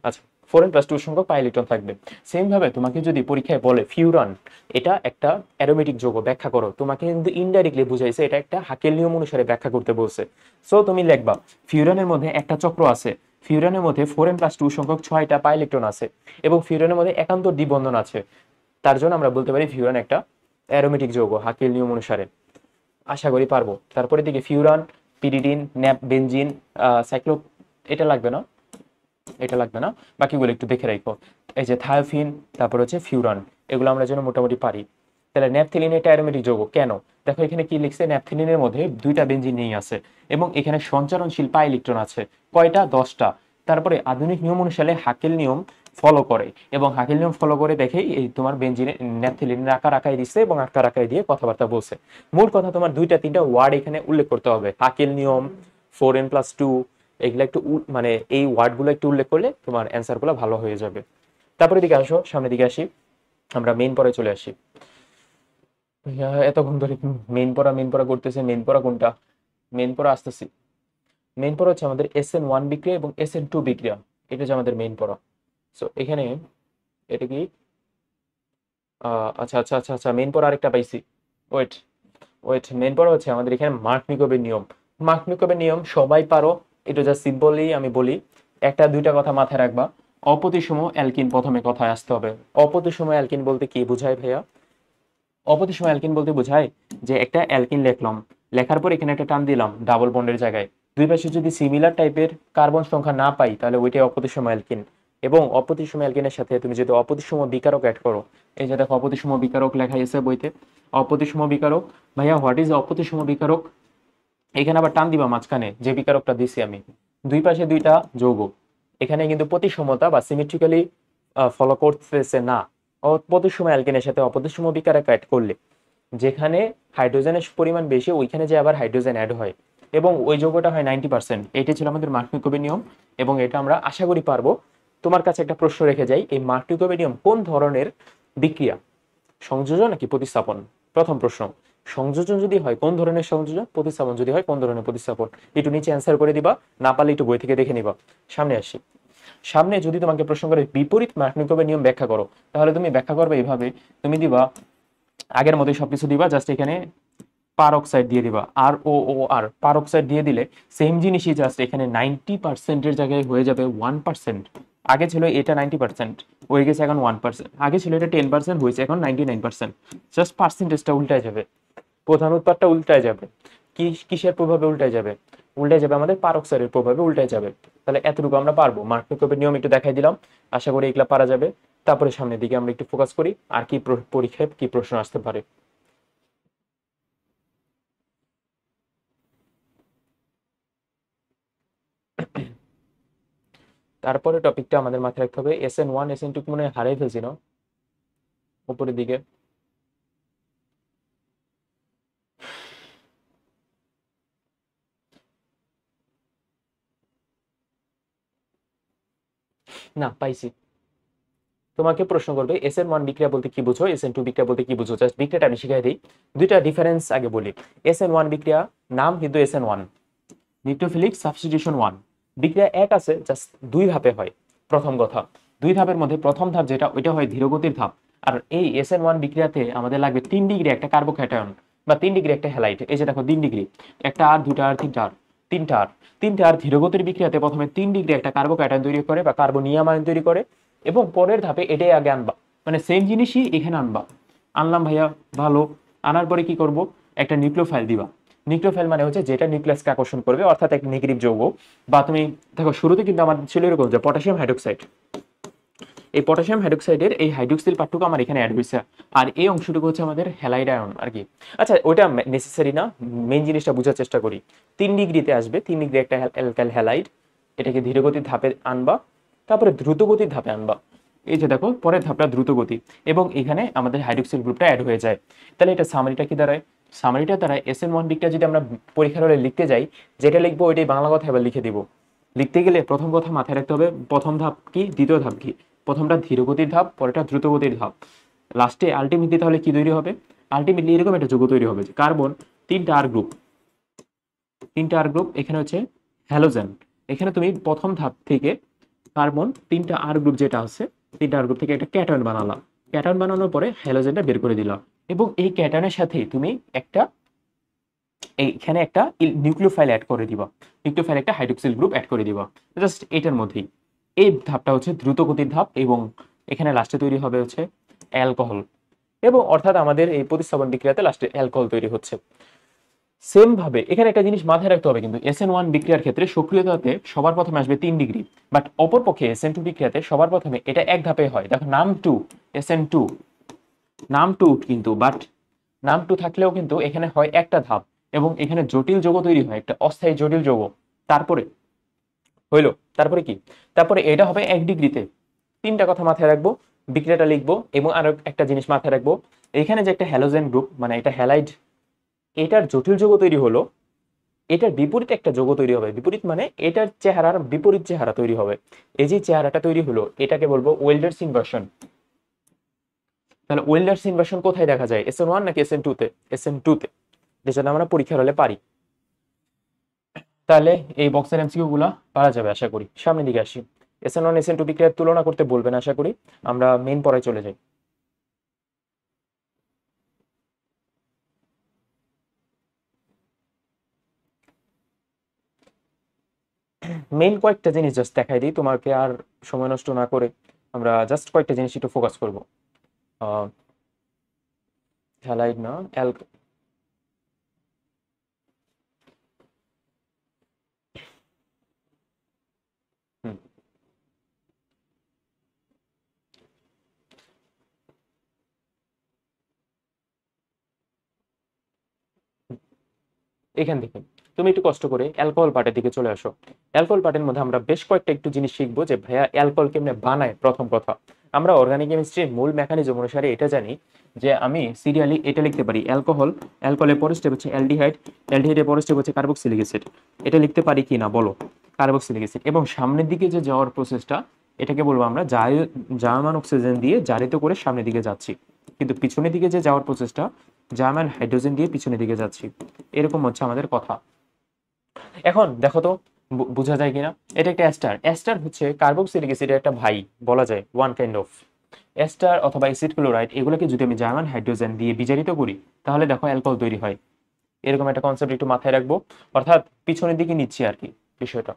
আচ্ছা, 4n+2 সংখ্যক পাই ইলেকট্রন থাকবে। সেম ভাবে তোমাকে যদি পরীক্ষায় বলে ফিউরান এটা একটা অ্যারোমেটিক যৌগ, ব্যাখ্যা করো, তোমাকে কিন্তু ইনডাইরেক্টলি বুঝাইছে এটা একটা হাকেল নিয়ম অনুসারে ব্যাখ্যা করতে বলছে। সো তুমি লিখবা ফিউরানের মধ্যে একটা চক্র আছে, ফিউরানের মধ্যে 4n+2 সংখ্যক 6টা পাই ইলেকট্রন আছে এবং ফিউরানের মধ্যে একান্ত দ্বিবন্ধন আছে। তার জন্য আমরা বলতে পারি ফিউরান একটা অ্যারোমেটিক যৌগ হাকেল নিয়ম অনুসারে। আশা করি পারবো। তারপরে দিকে furan, pyridine, nap benzene, cyclo, এটা লাগবে না, এটা লাগবে না, বাকিগুলো একটু দেখে রাখো। এই যে থায়োফিন, তারপর হচ্ছে ফিউরান, এগুলো আমরা যেন মোটামুটি পারি। তাহলে ন্যাপথেলিন এটা অ্যারোমেটিক যৌগ কেন? দেখো এখানে কি লিখছে, ন্যাপথেলিনের মধ্যে 2টা বেনজিন নিয়ে আছে এবং এখানে সঞ্চারণশীল পাই ইলেকট্রন আছে কয়টা? 10টা। তারপরে আধুনিক নিয়ম অনুসারে হাকেল নিয়ম ফলো করে এবং হাকেল নিয়ম ফলো করে দেখেই এই তোমার বেনজিনের ন্যাপথেলিনের আকার আঁকাই দিচ্ছে এবং আকার আঁকাই দিয়ে কথাবার্তা বলছে। মূল কথা তোমার 2টা 3টা ওয়ার্ড এখানে উল্লেখ করতে হবে, হাকেল নিয়ম, 4n+2, এগুলো একটু মানে এই ওয়ার্ডগুলো একটু উল্লেখ করলে তোমার অ্যান্সারগুলো ভালো হয়ে যাবে। তারপরে দিকে আসো, সামনের দিকে আসি, আমরা মেইন পড়ায় চলে আসি। এতক্ষণ ধরে মেইন পড়া করতেছে, মেইন পড়া কোনটা? মেইন পড়া আসতেছি। মেইন পড়া হচ্ছে আমাদের SN1 বিক্রিয়া এবং SN2 বিক্রিয়া, এটা হচ্ছে আমাদের মেইন পড়া। সো এখানে এটা কি আচ্ছা আচ্ছা আচ্ছা আচ্ছা, মেইন পড়া আরেকটা পাইছি। ওয়েট ওয়েট, মেইন পড়া হচ্ছে আমাদের এখানে মার্কনিকোভের নিয়ম। মার্কনিকোভের নিয়ম সবাই পারো, এটা জাস্ট সিম্পলি আমি বলি, 1টা 2টা কথা মাথায় রাখবা। অপ্রতিসম অ্যালকিন প্রথমে কথায় আসতে হবে। অপ্রতিসম অ্যালকিন বলতে কি বোঝায় ভাইয়া? অপ্রতিসম অ্যালকিন বলতে বোঝায় যে একটা অ্যালকিন লিখলাম, লেখার পর এখানে একটা টান দিলাম ডাবল বন্ডের জায়গায়, দুই পাশে যদি সিমিলার টাইপের কার্বন সংখ্যা না পাই তাহলে ওইটাই অপ্রতিসম অ্যালকিন। এবং অপ্রতিসম অ্যালকিনের সাথে তুমি যদি অপ্রতিসম বিকারক অ্যাড করো, এই যে দেখো অপ্রতিসম বিকারক লেখা আছে বইতে, অপ্রতিসম বিকারক। ভাইয়া হোয়াট ইজ অপ্রতিসম বিকারক? এখানে আবার টান দিবা মাঝখানে যে বিকারকটা দিছি আমি, দুই পাশে 2টা যৌগ, এখানে কিন্তু প্রতিসমতা বা সিমেট্রিক্যালি ফলো করতেছে না। অপ্রতিসম অ্যালকেনের সাথে অপ্রতিসম বিকারক অ্যাড করলে যেখানে হাইড্রোজেনের পরিমাণ বেশি ওইখানে যে আবার হাইড্রোজেন অ্যাড হয় এবং ওই যৌগটা হয় 90%। এটি ছিল আমাদের মার্কনিকোভের নিয়ম এবং এটা আমরা আশা করি পারবো। তোমার কাছে একটা প্রশ্ন রেখে যাই, এই মার্কনিকোভের নিয়ম কোন ধরনের বিক্রিয়া? সংযোজন নাকি প্রতিস্থাপন? প্রথম প্রশ্ন, সংযোজন যদি হয় কোন ধরনের সংযোজন, প্রতিস্থাপন যদি হয় কোন ধরনের প্রতিস্থাপন? একটু নিচে অ্যান্সার করে দিবা, না পারলে একটু বই থেকে দেখে নিবা। সামনে আসি, সামনে যদি তোমাকে প্রশ্ন করে বিপরীত মার্কনিকোভের নিয়ম ব্যাখ্যা করো, তাহলে তুমি ব্যাখ্যা করবে এইভাবে, তুমি দিবা আগের মতোই সবকিছু দিবা, জাস্ট এখানে পার অক্সাইড দিয়ে দিবা, আর ও ও আর পার অক্সাইড দিয়ে দিলে সেম জিনিসই, জাস্ট এখানে 90%-এর জায়গায় হয়ে যাবে 1%। আগে ছিল এটা 90% হয়ে গেছে এখন 1%, আগে ছিল এটা 10% হয়েছে এখন 99%। জাস্ট পার্সেন্টেজটা উল্টায় যাবে, প্রধান উৎপাদটা উল্টায় যাবে। কিসের প্রভাবে উল্টায় যাবে? উল্টায় যাবে আমাদের পার অক্সাইডের প্রভাবে উল্টায় যাবে। তাহলে এতটুকু আমরা পারবো, মাইক্রোস্কোপের নিয়ম একটু দেখাই দিলাম, আশা করি এগুলা পারা যাবে। তারপরে সামনের দিকে আমরা একটু ফোকাস করি আর কি পরীক্ষায় কি প্রশ্ন আসতে পারে। তারপরে টপিকটা আমাদের মাথায় রাখতে হবে SN1 SN2 মনে হয় হারাই ফেলছি না উপরের দিকে। না পাইছি। তোমাকে প্রশ্ন করবে SN1 বিক্রিয়া বলতে কি বুঝো, SN2 বিক্রিয়া বলতে কি বুঝো। জাস্ট বিক্রিয়াটা আমি শিখাই দিই, দুইটা ডিফারেন্স আগে বলি। SN1 বিক্রিয়া নাম কিন্তু SN1, নিউক্লিওফিলিক সাবস্টিটিউশন 1। বিক্রিয়া এক আছে, জাস্ট দুই ধাপে হয়। প্রথম কথা, দুই ধাপের মধ্যে প্রথম ধাপ যেটা, ওইটা হয় ধীরগতির ধাপ। আর এই SN1 বিক্রিয়াতে আমাদের লাগবে 3 ডিগ্রি একটা কার্বোক্যাটায়ন বা 3 ডিগ্রি একটা হ্যালাইড। এই যে দেখো 3 ডিগ্রি, একটা আর, দুটা আর, তিনটা আর, তিনটা আর। তিনটা আর ধীরগতির বিক্রিয়াতে প্রথমে 3 ডিগ্রি একটা কার্বোক্যাটায়ন তৈরি করে বা কার্বনিয়াম আয়ন তৈরি করে, এবং পরের ধাপে এটাই আগে আনবা, মানে সেম জিনিসই এখানে আনবা। আনলাম ভাইয়া, ভালো। আনার পরে কি করব, একটা নিউক্লিওফাইল দিবা। নিউক্লিওফাইল মানে হচ্ছে যেটা নিউক্লিয়াসকে আকর্ষণ করবে, অর্থাৎ একটা নেগেটিভ যৌগ। বা তুমি দেখো শুরুতে কিন্তু আমার ছিল এরকম যে পটাশিয়াম হাইড্রোক্সাইড, এই পটাশিয়াম হাইড্রোক্সাইডের এই হাইড্রোক্সিল পার্টটুকু আমার এখানে অ্যাড হয়েছে, আর এই অংশটুকু হচ্ছে আমাদের হ্যালাইড আয়ন আর কি। আচ্ছা ওইটা নেসেসারি না, মেইন জিনিসটা বোঝার চেষ্টা করি। 3 ডিগ্রিতে আসবে, 3 ডিগ্রি একটা অ্যালকাইল হ্যালাইড, এটাকে ধীরগতির ধাপে আনবা, তারপরে দ্রুতগতির ধাপে আনবা। এই যে দেখো পরের ধাপটা দ্রুতগতি, এবং এখানে আমাদের হাইড্রোক্সিল গ্রুপটা অ্যাড হয়ে যায়। তাহলে এটা সামারিটা কি দাঁড়ায়, সামারিটা দ্বারা SN1 দিকটা যদি আমরা পরীক্ষার হলে লিখতে যাই, যেটা লিখবো ওইটাই বাংলা কথা এবার লিখে দিব। লিখতে গেলে প্রথম কথা মাথায় রাখতে হবে প্রথম ধাপ কি, দ্বিতীয় ধাপ কি। প্রথমটা ধীরগতির ধাপ, পরেরটা দ্রুতগতির ধাপ। লাস্টে আলটিমেটলি তাহলে কি তৈরি হবে, আলটিমেটলি এরকম একটা যৌগ তৈরি হবে যে কার্বন 3টা আর গ্রুপ, 3টা আর গ্রুপ এখানে হচ্ছে হ্যালোজেন। এখানে তুমি প্রথম ধাপ থেকে কার্বন 3টা আর গ্রুপ যেটা আছে, 3টা আর গ্রুপ থেকে একটা ক্যাটায়ন বানালা। ক্যাটায়ন বানানোর পরে হ্যালোজেনটা বের করে দিলা, এবং এই ক্যাটায়নের সাথে তুমি একটা এইখানে একটা নিউক্লিওফাইল অ্যাড করে দিবা, নিউক্লিওফাইল একটা হাইড্রোক্সিল গ্রুপ অ্যাড করে দিবা। জাস্ট এটার মধ্যেই এই ধাপটা হচ্ছে দ্রুতগতির ধাপ, এবং এখানে লাস্টে তৈরি হবে হচ্ছে অ্যালকোহল, এবং অর্থাৎ আমাদের এই প্রতিস্থাপন বিক্রিয়াতে লাস্টে অ্যালকোহল তৈরি হচ্ছে। সেম ভাবে এখানে একটা জিনিস মাথায় রাখতে হবে, কিন্তু SN1 বিক্রিয়ার ক্ষেত্রে সক্রিয়তাতে সবার প্রথমে আসবে 3 ডিগ্রি, বাট অপরপক্ষে SN2 বিক্রিয়াতে সবার প্রথমে এটা এক ধাপে হয়। দেখো নাম 2, SN2 নাম 2 কিন্তু, বাট নাম 2 থাকলেও কিন্তু এখানে হয় একটা ধাপ, এবং এখানে জটিল যৌগ তৈরি হয়, একটা অস্থায়ী জটিল যৌগ। তারপরে হইলো, তারপরে কি, তারপরে এটা হবে 1 ডিগ্রিতে। তিনটা কথা মাথায় রাখবো, বিক্রিয়াটা লিখবো, এবং আরো একটা জিনিস মাথায় রাখবো, এখানে যে একটা হ্যালোজেন গ্রুপ মানে এটা হ্যালাইড, এটার জটিল যৌগ তৈরি হলো, এটার বিপরীত একটা যৌগ তৈরি হবে। বিপরীত মানে এটার চেহারার বিপরীত চেহারা তৈরি হবে। এই যে চেহারাটা তৈরি হলো এটাকে বলবো ওয়েল্ডার্স ইনভার্সন। তাহলে ওয়েল্ডার্স ইনভার্সন কোথায় দেখা যায়, SN1 নাকি SN2 তে? SN2 তে, যেটা আমরা পরীক্ষার হলে পারি। তাহলে এই বক্সের এমসিকিউ গুলা পারা যাবে আশা করি। সামনের দিকে আসি, SN1 SN2 বিক্রিয়ার তুলনা করতে বলবেন আশা করি। আমরা মেইন পড়ায় চলে যাই। মেইন কয়েকটা জিনিস জাস্ট দেখাই দিই তোমাকে, আর সময় নষ্ট না করে আমরা জাস্ট কয়েকটা জিনিস একটু ফোকাস করবো। হ্যালাইড না হুম, এখান থেকে তুমি একটু কষ্ট করে অ্যালকোহল পার্টের দিকে চলে আসো। অ্যালকোহল পার্টের মধ্যে আমরা বেশ কয়েকটা একটু জিনিস শিখবো, যে ভাইয়া অ্যালকোহল কেমনে বানায়। প্রথম কথা, আমরা অর্গানিক কেমিস্ট্রির মূল মেকানিজম অনুসারে এটা জানি যে আমি সিরিয়ালি এটা লিখতে পারি অ্যালকোহল, অ্যালকোহলের পরের স্টেপ হচ্ছে অ্যালডিহাইড, অ্যালডিহাইডের পরের স্টেপ হচ্ছে কার্বক্সিলিক অ্যাসিড। এটা লিখতে পারি কি না বলো, কার্বক্সিলিক অ্যাসিড। এবং সামনের দিকে যে যাওয়ার প্রসেসটা, এটাকে বলবো আমরা জার্মান অক্সিজেন দিয়ে জারিত করে সামনের দিকে যাচ্ছি, কিন্তু পিছনের দিকে যে যাওয়ার প্রসেসটা জার্মান হাইড্রোজেন দিয়ে পিছনের দিকে যাচ্ছি। এরকম হচ্ছে আমাদের কথা। এখন দেখো তো বোঝা যায় কিনা, এটা একটা অ্যাস্টার। অ্যাস্টার হচ্ছে কার্বক্সিলিক অ্যাসিডের একটা ভাই বলা যায়, ওয়ান কাইন্ড অফ। এস্টার অথবা অ্যাসিড ক্লোরাইড এগুলোকে যদি আমি জার্মান হাইড্রোজেন দিয়ে বিজারিত করি তাহলে দেখো অ্যালকোহল তৈরি হয়। এরকম একটা কনসেপ্ট একটু মাথায় রাখবো, অর্থাৎ পিছনের দিকে নিচ্ছি আর কি বিষয়টা।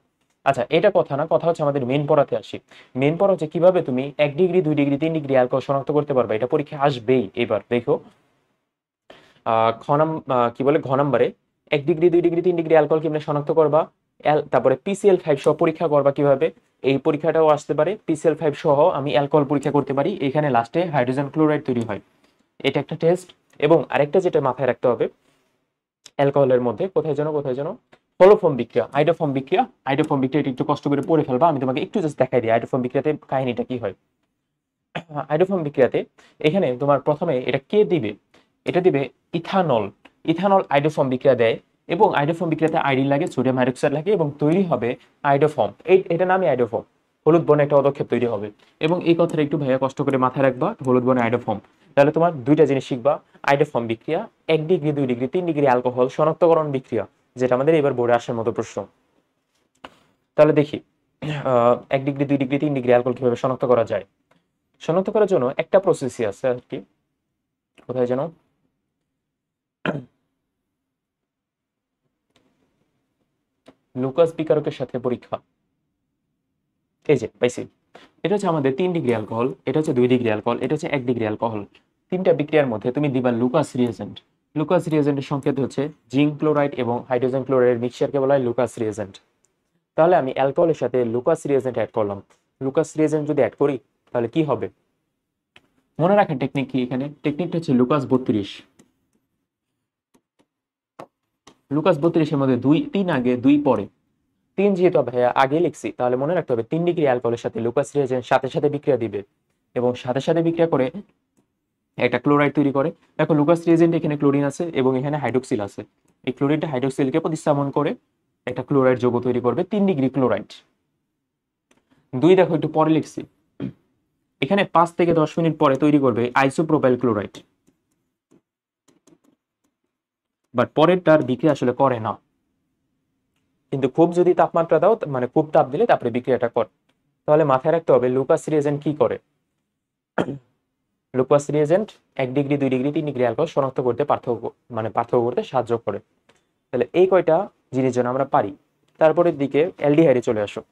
আচ্ছা, এটা কথা না, কথা হচ্ছে আমাদের মেন পড়াতে আসি। মেন পড়া হচ্ছে কিভাবে তুমি 1 ডিগ্রি 2 ডিগ্রি 3 ডিগ্রি অ্যালকোহল শনাক্ত করতে পারবে। এটা পরীক্ষা আসবেই। এবার দেখো কি বলে ঘ নাম্বারে 1 ডিগ্রি 2 ডিগ্রি 3 ডিগ্রি অ্যালকোহল কিভাবে শনাক্ত করবা, তারপরে PCl5 সহ পরীক্ষা করবা কিভাবে, এই পরীক্ষাটাও আসতে পারে। PCl5 সহ আমি অ্যালকোহল পরীক্ষা করতে পারি, এখানে লাস্টে হাইড্রোজেন ক্লোরাইড তৈরি হয়, এটা একটা টেস্ট। এবং আরেকটা যেটা মাথায় রাখতে হবে অ্যালকোহলের মধ্যে, কোথায় যেন হলোফর্ম বিক্রিয়া, আইডোফর্ম বিক্রিয়া। আইডোফর্ম বিক্রিয়া একটু কষ্ট করে পড়ে ফেলবা, আমি তোমাকে একটু জাস্ট দেখাই দিই আইডোফর্ম বিক্রিয়াতে কাহিনীটা কি হয়। আইডোফর্ম বিক্রিয়াতে এখানে তোমার প্রথমে এটা কে দিবে, এটা দিবে ইথানল। ইথানল আইডোফর্ম বিক্রিয়া দেয় এবং আইডোফর্ম বিক্রিয়াতে আয়োডিন লাগে, সোডিয়াম হাইড্রোক্সাইড লাগে এবং তৈরি হবে আইডোফর্ম। এটা নামই আইডোফর্ম, হলুদ বর্ণে একটা পদক্ষেপ তৈরি হবে। এবং এই কথাটা একটু ভাইয়া কষ্ট করে মাথায় রাখবা, হলুদ বর্ণে আইডোফর্ম। তাহলে তোমার দুইটা জিনিস শিখবা, আইডোফর্ম বিক্রিয়া, 1 ডিগ্রি 2 ডিগ্রি 3 ডিগ্রি অ্যালকোহল শনাক্তকরণ বিক্রিয়া, যেটা আমাদের এবার বোর্ডে আসার মতো প্রশ্ন। তাহলে দেখি 1 ডিগ্রি 2 ডিগ্রি 3 ডিগ্রি অ্যালকোহল কিভাবে শনাক্ত করা যায়। শনাক্ত করার জন্য একটা প্রসেসই আছে আর কি, কোথায় যেন লুকাস বিকারকের সাথে পরীক্ষা, এই যে পাইছি। এটা হচ্ছে আমাদের 3 ডিগ্রি অ্যালকোহল, এটা হচ্ছে 2 ডিগ্রি অ্যালকোহল, এটা হচ্ছে 1 ডিগ্রি অ্যালকোহল। তিনটা বিক্রিয়ার মধ্যে তুমি দিবা লুকাস রিয়েজেন্ট। লুকাস রিয়েজেন্টের সংকেত হচ্ছে জিঙ্ক ক্লোরাইড এবং হাইড্রোজেন ক্লোরাইডের মিক্সচারকে বলা হয় লুকাস রিয়েজেন্ট। তাহলে আমি অ্যালকোহলের সাথে লুকাস রিয়েজেন্ট অ্যাড করলাম। লুকাস রিয়েজেন্ট যদি অ্যাড করি তাহলে কি হবে, মনে রাখার টেকনিক কি, এখানে টেকনিকটা হচ্ছে লুকাস 32। লুকাস 32-এর মধ্যে 3 আগে 2 পরে। 3 যেহেতু ভাইয়া আগে লিখছি, তাহলে মনে রাখতে হবে 3 ডিগ্রি অ্যালকোহলের সাথে লুকাস রিয়েজেন্ট সাথে সাথে বিক্রিয়া দিবে এবং সাথে সাথে বিক্রিয়া করে একটা ক্লোরাইড তৈরি করে। দেখো লুকাস রিয়েজেন্ট এখানে ক্লোরিন আছে এবং এখানে হাইড্রোক্সিল আছে, এই ক্লোরিনটা হাইড্রোক্সিলকে প্রতিস্থাপন করে একটা ক্লোরাইড যৌগ তৈরি করবে, 3 ডিগ্রি ক্লোরাইড। 2 দেখো একটু পরে লিখছি, এখানে 5 থেকে 10 মিনিট পরে তৈরি করবে আইসোপ্রোপাইল ক্লোরাইড। বাট পরেরটার বিক্রিয়া আসলে করে না, কিন্তু খুব যদি তাপমাত্রা দাও, মানে খুব তাপ দিলে তারপরে বিক্রিয়াটা করে। তাহলে মাথায় রাখতে হবে লুকাস রিয়েজেন্ট কি করে। Lucas reagent 1 degree 2 degree 3 degree alcohol শনাক্ত করতে পার্থক্য করতে সাহায্য করে। তাহলে এই কয়টা জিনিস যেন আমরা পারি। তারপরের দিকে অ্যালডিহাইডে চলে আসো।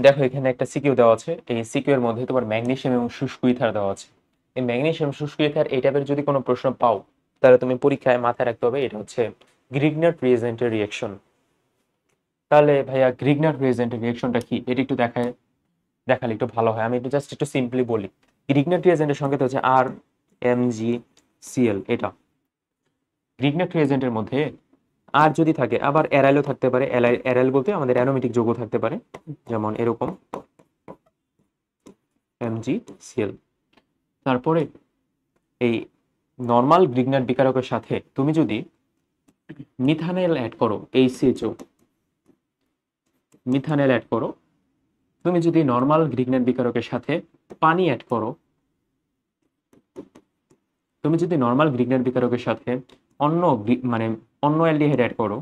দেখো এখানে একটা সিকিউ দেওয়া আছে, এই সিকিউ এর মধ্যে তোমার ম্যাগনেসিয়াম এবং শুষ্ক ইথার দেওয়া আছে। এই ম্যাগনেসিয়াম শুষ্ক ইথার এই টাইপের যদি কোনো প্রশ্ন পাও তাহলে তুমি পরীক্ষায় মাথায় রাখতে হবে এটা হচ্ছে গ্রিগনার রিয়েজেন্টের রিঅ্যাকশন। তাহলে ভাইয়া গ্রিগনার রিয়েজেন্টের রিঅ্যাকশনটা কি, এটা একটু দেখালে একটু ভালো হয়। আমি একটু সিম্পলি বলি, গ্রিগনার রিয়েজেন্টের সংকেত হচ্ছে RMgCl। এটা গ্রিগনার রিয়েজেন্টের মধ্যে আর যদি থাকে, আবার অ্যারাইলও থাকতে পারে। অ্যারাইল বলতে আমাদের অ্যারোমেটিক যৌগ থাকতে পারে, যেমন এরকম MgCl। তারপরে এই নর্মাল গ্রিগনার বিকারকের সাথে তুমি যদি মিথানেল অ্যাড করো, HCHO মিথানেল অ্যাড করো, তুমি যদি নর্মাল গ্রিগনার বিকারকের সাথে পানি অ্যাড করো, তুমি যদি নর্মাল গ্রিগনার বিকারকের সাথে অন্য অ্যালডিহাইড অ্যাড করো,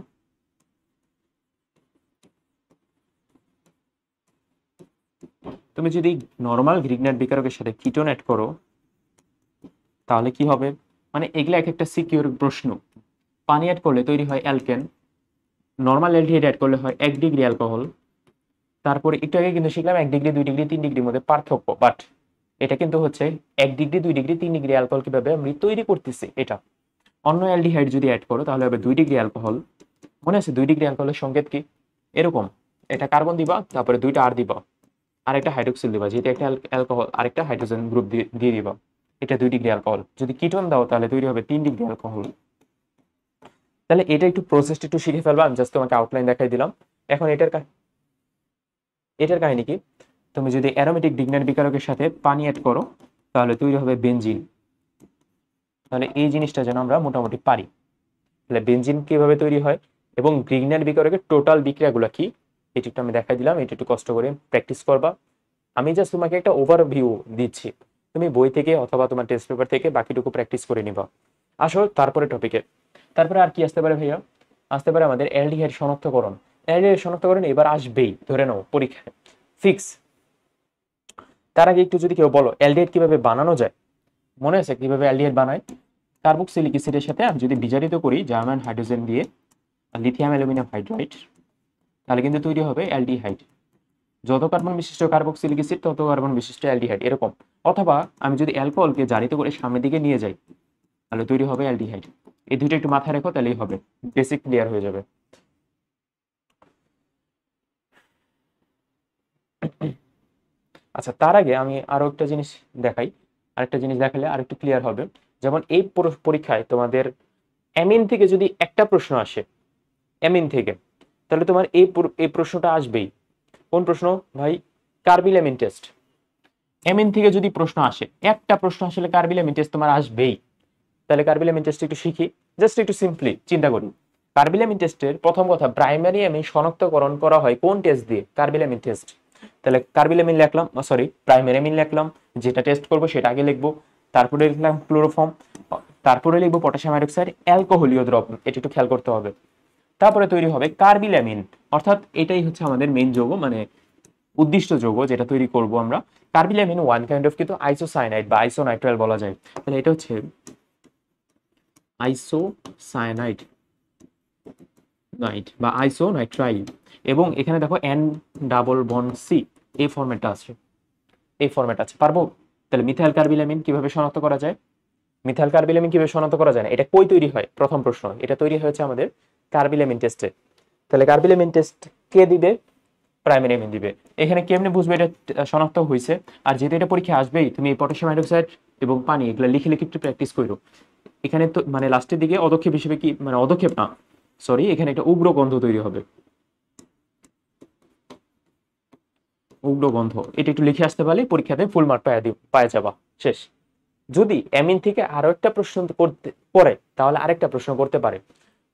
তুমি যদি নর্মাল গ্রিগনার বিকারকের সাথে কিটোন অ্যাড করো তাহলে কি হবে, মানে এগুলা এক একটা সিকিউর প্রশ্ন। পানি অ্যাড করলে তৈরি হয় অ্যালকেন, নর্মাল অ্যালডিহাইড অ্যাড করলে হয় 1 ডিগ্রি অ্যালকোহল। তারপরে একটু আগে কিন্তু শিখলাম 1 ডিগ্রি 2 ডিগ্রি 3 ডিগ্রির মধ্যে পার্থক্য, বাট এটা কিন্তু হচ্ছে 1 ডিগ্রি 2 ডিগ্রি 3 ডিগ্রি অ্যালকোহল কিভাবে আমি তৈরি করতেছি এটা। অন্য অ্যালডিহাইড যদি অ্যাড করো তাহলে হবে 2 ডিগ্রি অ্যালকোহল। মনে আছে 2 ডিগ্রি অ্যালকোহলের সংকেত কি, এরকম একটা কার্বন দিবা, তারপরে 2টা আর দিবা, আর একটা হাইড্রোক্সিল দিবা, যেহেতু একটা অ্যালকোহল আরেকটা হাইড্রোজেন গ্রুপ দিয়ে দিবা, এটা 2 ডিগ্রি অ্যালকোহল। যদি কিটোন দাও তাহলে তৈরি হবে 3 ডিগ্রি অ্যালকোহল। তাহলে এটা একটু প্রসেসটা একটু শিখে ফেলবা, আমি জাস্ট তোমাকে আউটলাইন দেখাই দিলাম। এখন এটার কাহিনী কি, তুমি যদি অ্যারোমেটিক ডিগনার বিকারকের সাথে পানি অ্যাড করো তাহলে তৈরি হবে বেনজিন। তাহলে এই জিনিসটা যেন আমরা মোটামুটি পারি। তাহলে বেনজিন কিভাবে তৈরি হয় এবং গ্রিগনার বিকারকের টোটাল বিক্রিয়াগুলো কি, এটি একটু আমি দেখাই দিলাম। এটি একটু কষ্ট করে প্র্যাকটিস করবা। আমি জাস্ট তোমাকে একটা ওভারভিউ দিচ্ছি, তুমি বই থেকে অথবা তোমার টেস্ট পেপার থেকে বাকিটুকু প্র্যাকটিস করে নিবা। আসো তারপরে টপিকে। তারপরে আর কি আসতে পারে ভাইয়া, আসতে পারে আমাদের অ্যালডিহাইড শনাক্তকরণ। অ্যালডিহাইড শনাক্তকরণ এবার আসবেই, ধরে নাও পরীক্ষায় ফিক্স। তার আগে একটু যদি কেউ বলো অ্যালডিহাইড কিভাবে বানানো যায়, মনে আছে কিভাবে অ্যালডিহাইড বানায়? কার্বক্সিলিক অ্যাসিডের সাথে আমি যদি বিজারিত করি জার্মান হাইড্রোজেন দিয়ে লিথিয়াম অ্যালুমিনিয়াম হাইড্রাইড, তাহলে কিন্তু তৈরি হবে অ্যালডিহাইড। যত কার্বন বিশিষ্ট কার্বক্সিলিক অ্যাসিড তত কার্বন বিশিষ্ট অ্যালডিহাইড, এরকম। অথবা আমি যদি অ্যালকোহলকে জারিত করে সামনের দিকে নিয়ে যাই তাহলে তৈরি হবে অ্যালডিহাইড। এই দুইটা একটু মাথায় রেখো, তাহলেই হবে, বেসিক ক্লিয়ার হয়ে যাবে। আচ্ছা, তার আগে আমি আরো একটা জিনিস দেখাই। আরেকটা জিনিস দেখালে আরেকটু ক্লিয়ার হবে। যেমন এই পরীক্ষায় তোমাদের অ্যামিন থেকে যদি একটা প্রশ্ন আসে, অ্যামিন থেকে, তাহলে তোমার এই প্রশ্নটা আসবেই। কোন প্রশ্ন ভাই? Carbyl amine test. অ্যামিন থেকে যদি প্রশ্ন আসে, একটা প্রশ্ন আসলে কার্বিল অ্যামিন টেস্ট তোমার আসবেই। তাহলে কার্বিল অ্যামিন টেস্ট একটু শিখি, জাস্ট একটু সিম্পলি চিন্তা করি। কার্বিল অ্যামিন টেস্টের প্রথম কথা, প্রাইমারি অ্যামিন শনাক্তকরণ করা হয় কোন টেস্ট দিয়ে? Carbyl amine test. তাহলে কার্বিল অ্যামিন লিখলাম, সরি প্রাইমারি অ্যামিন লিখলাম, যেটা টেস্ট করবো সেটা আগে লিখবো। তারপরে লিখলাম ক্লোরোফর্ম, তারপরে লিখবো পটাশিয়াম হাইড্রোক্সাইড অ্যালকোহলীয় দ্রবণ, এটা একটু খেয়াল করতে হবে। তারপরে তৈরি হবে কার্বিল অ্যামিন, অর্থাৎ এটাই হচ্ছে আমাদের মেইন যৌগ, মানে উদ্দিষ্ট যৌগ যেটা তৈরি করব আমরা। Carbyl amine one kind of কিন্তু আইসোসায়ানাইড বা আইসোনাইট্রাইল বলা যায়। তাহলে এটা হচ্ছে আইসোসায়ানাইড নাইট বা আইসোনাইট্রাইল। এবং এখানে দেখো এন ডাবল বন্ড সি, এই ফরম্যাটটা আছে, এই ফরম্যাট আছে, পারবো? তাহলে মিথাইল কার্বিল অ্যামিন কিভাবে শনাক্ত করা যায়? মিথাইল কার্বিল অ্যামিন কিভাবে শনাক্ত করা যায় না, এটা কই তৈরি হয়? প্রথম প্রশ্ন, এটা তৈরি হয়েছে আমাদের কার্বিল অ্যামিন টেস্টে। তাহলে কার্বিল অ্যামিন টেস্ট কে দিবে? প্রাইমারি অ্যামিন দিবে। এখানে কেমনে বুঝবে এটা শনাক্ত হয়েছে? আর যেহেতু এটা পরীক্ষা আসবেই, তুমি এই পটাশিয়াম হাইড্রোক্সাইড এবং পানি এগুলো লিখে লিখে একটু প্র্যাকটিস করো। এখানে তো মানে লাস্টের দিকে অদক্ষেপ হিসেবে কি, মানে অদক্ষেপ না, সরি, এখানে একটা উগ্র গন্ধ তৈরি হবে, উগ্র গন্ধ। এটা একটু লিখে আসতে পারলে পরীক্ষাতে ফুল মার্ক পাওয়া যাবা, শেষ। যদি অ্যামিন থেকে আরো একটা প্রশ্ন করতে পড়ে তাহলে আরেকটা প্রশ্ন করতে পারে,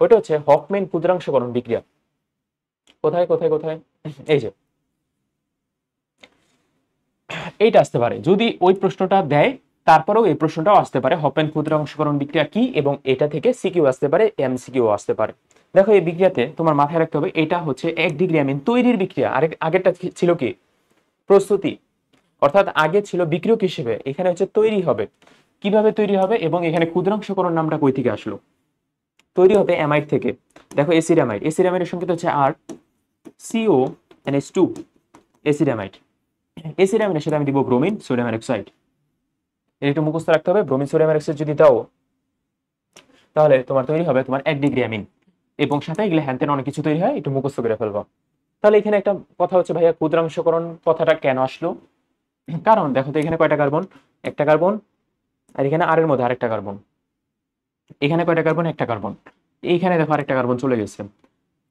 ওটা হচ্ছে হফম্যান ক্ষুদ্রাংশকরণ বিক্রিয়া। কোথায় কোথায় কোথায়? এই যে এইটা আসতে পারে, যদি ওই প্রশ্নটা দেয় তারপরেও এই প্রশ্নটাও আসতে পারে, হফম্যান ক্ষুদ্রাংশকরণ বিক্রিয়া কি, এবং এটা থেকে সিকিউ আসতে পারে, এমসিকিউ আসতে পারে। দেখো এই বিক্রিয়াতে তোমার মাথায় রাখতে হবে এটা হচ্ছে 1 ডিগ্রি অ্যামিন তৈরির বিক্রিয়া। আগেরটা ছিল কি? প্রস্তুতি, অর্থাৎ আগে ছিল বিক্রিয়ক হিসেবে, এখানে হচ্ছে তৈরি হবে। কিভাবে তৈরি হবে এবং এখানে ক্ষুদ্রাংশকরণ নামটা কই থেকে আসলো? তৈরি হবে অ্যামাইড থেকে। দেখো এসিড অ্যামাইড, এসিড অ্যামাইডের সংকেত হচ্ছে R CO NH2, acid amide. Acid অ্যামাইডের সাথে আমি দিব ব্রোমিন সোডিয়াম হাইড্রোক্সাইড, এটা একটু মুখস্থ রাখতে হবে। ব্রোমিন সোডিয়াম হাইড্রোক্সাইড যদি দাও তাহলে তোমার তৈরি হবে তোমার 1 ডিগ্রি অ্যামিন, এবং সাথে এগুলো হ্যানতেন অনেক কিছু তৈরি হয়, একটু মুখস্থ করে ফেলবো। তাহলে এখানে একটা কথা হচ্ছে ভাইয়া ক্ষুদ্রাংশকরণ কথাটা কেন আসলো? কারণ দেখো তো এখানে কয়টা কার্বন? একটা কার্বন, আর এখানে আর এর মধ্যে আরেকটা কার্বন। এখানে কয়টা কার্বন? একটা কার্বন। এইখানে দেখো আরেকটা কার্বন চলে গেছে।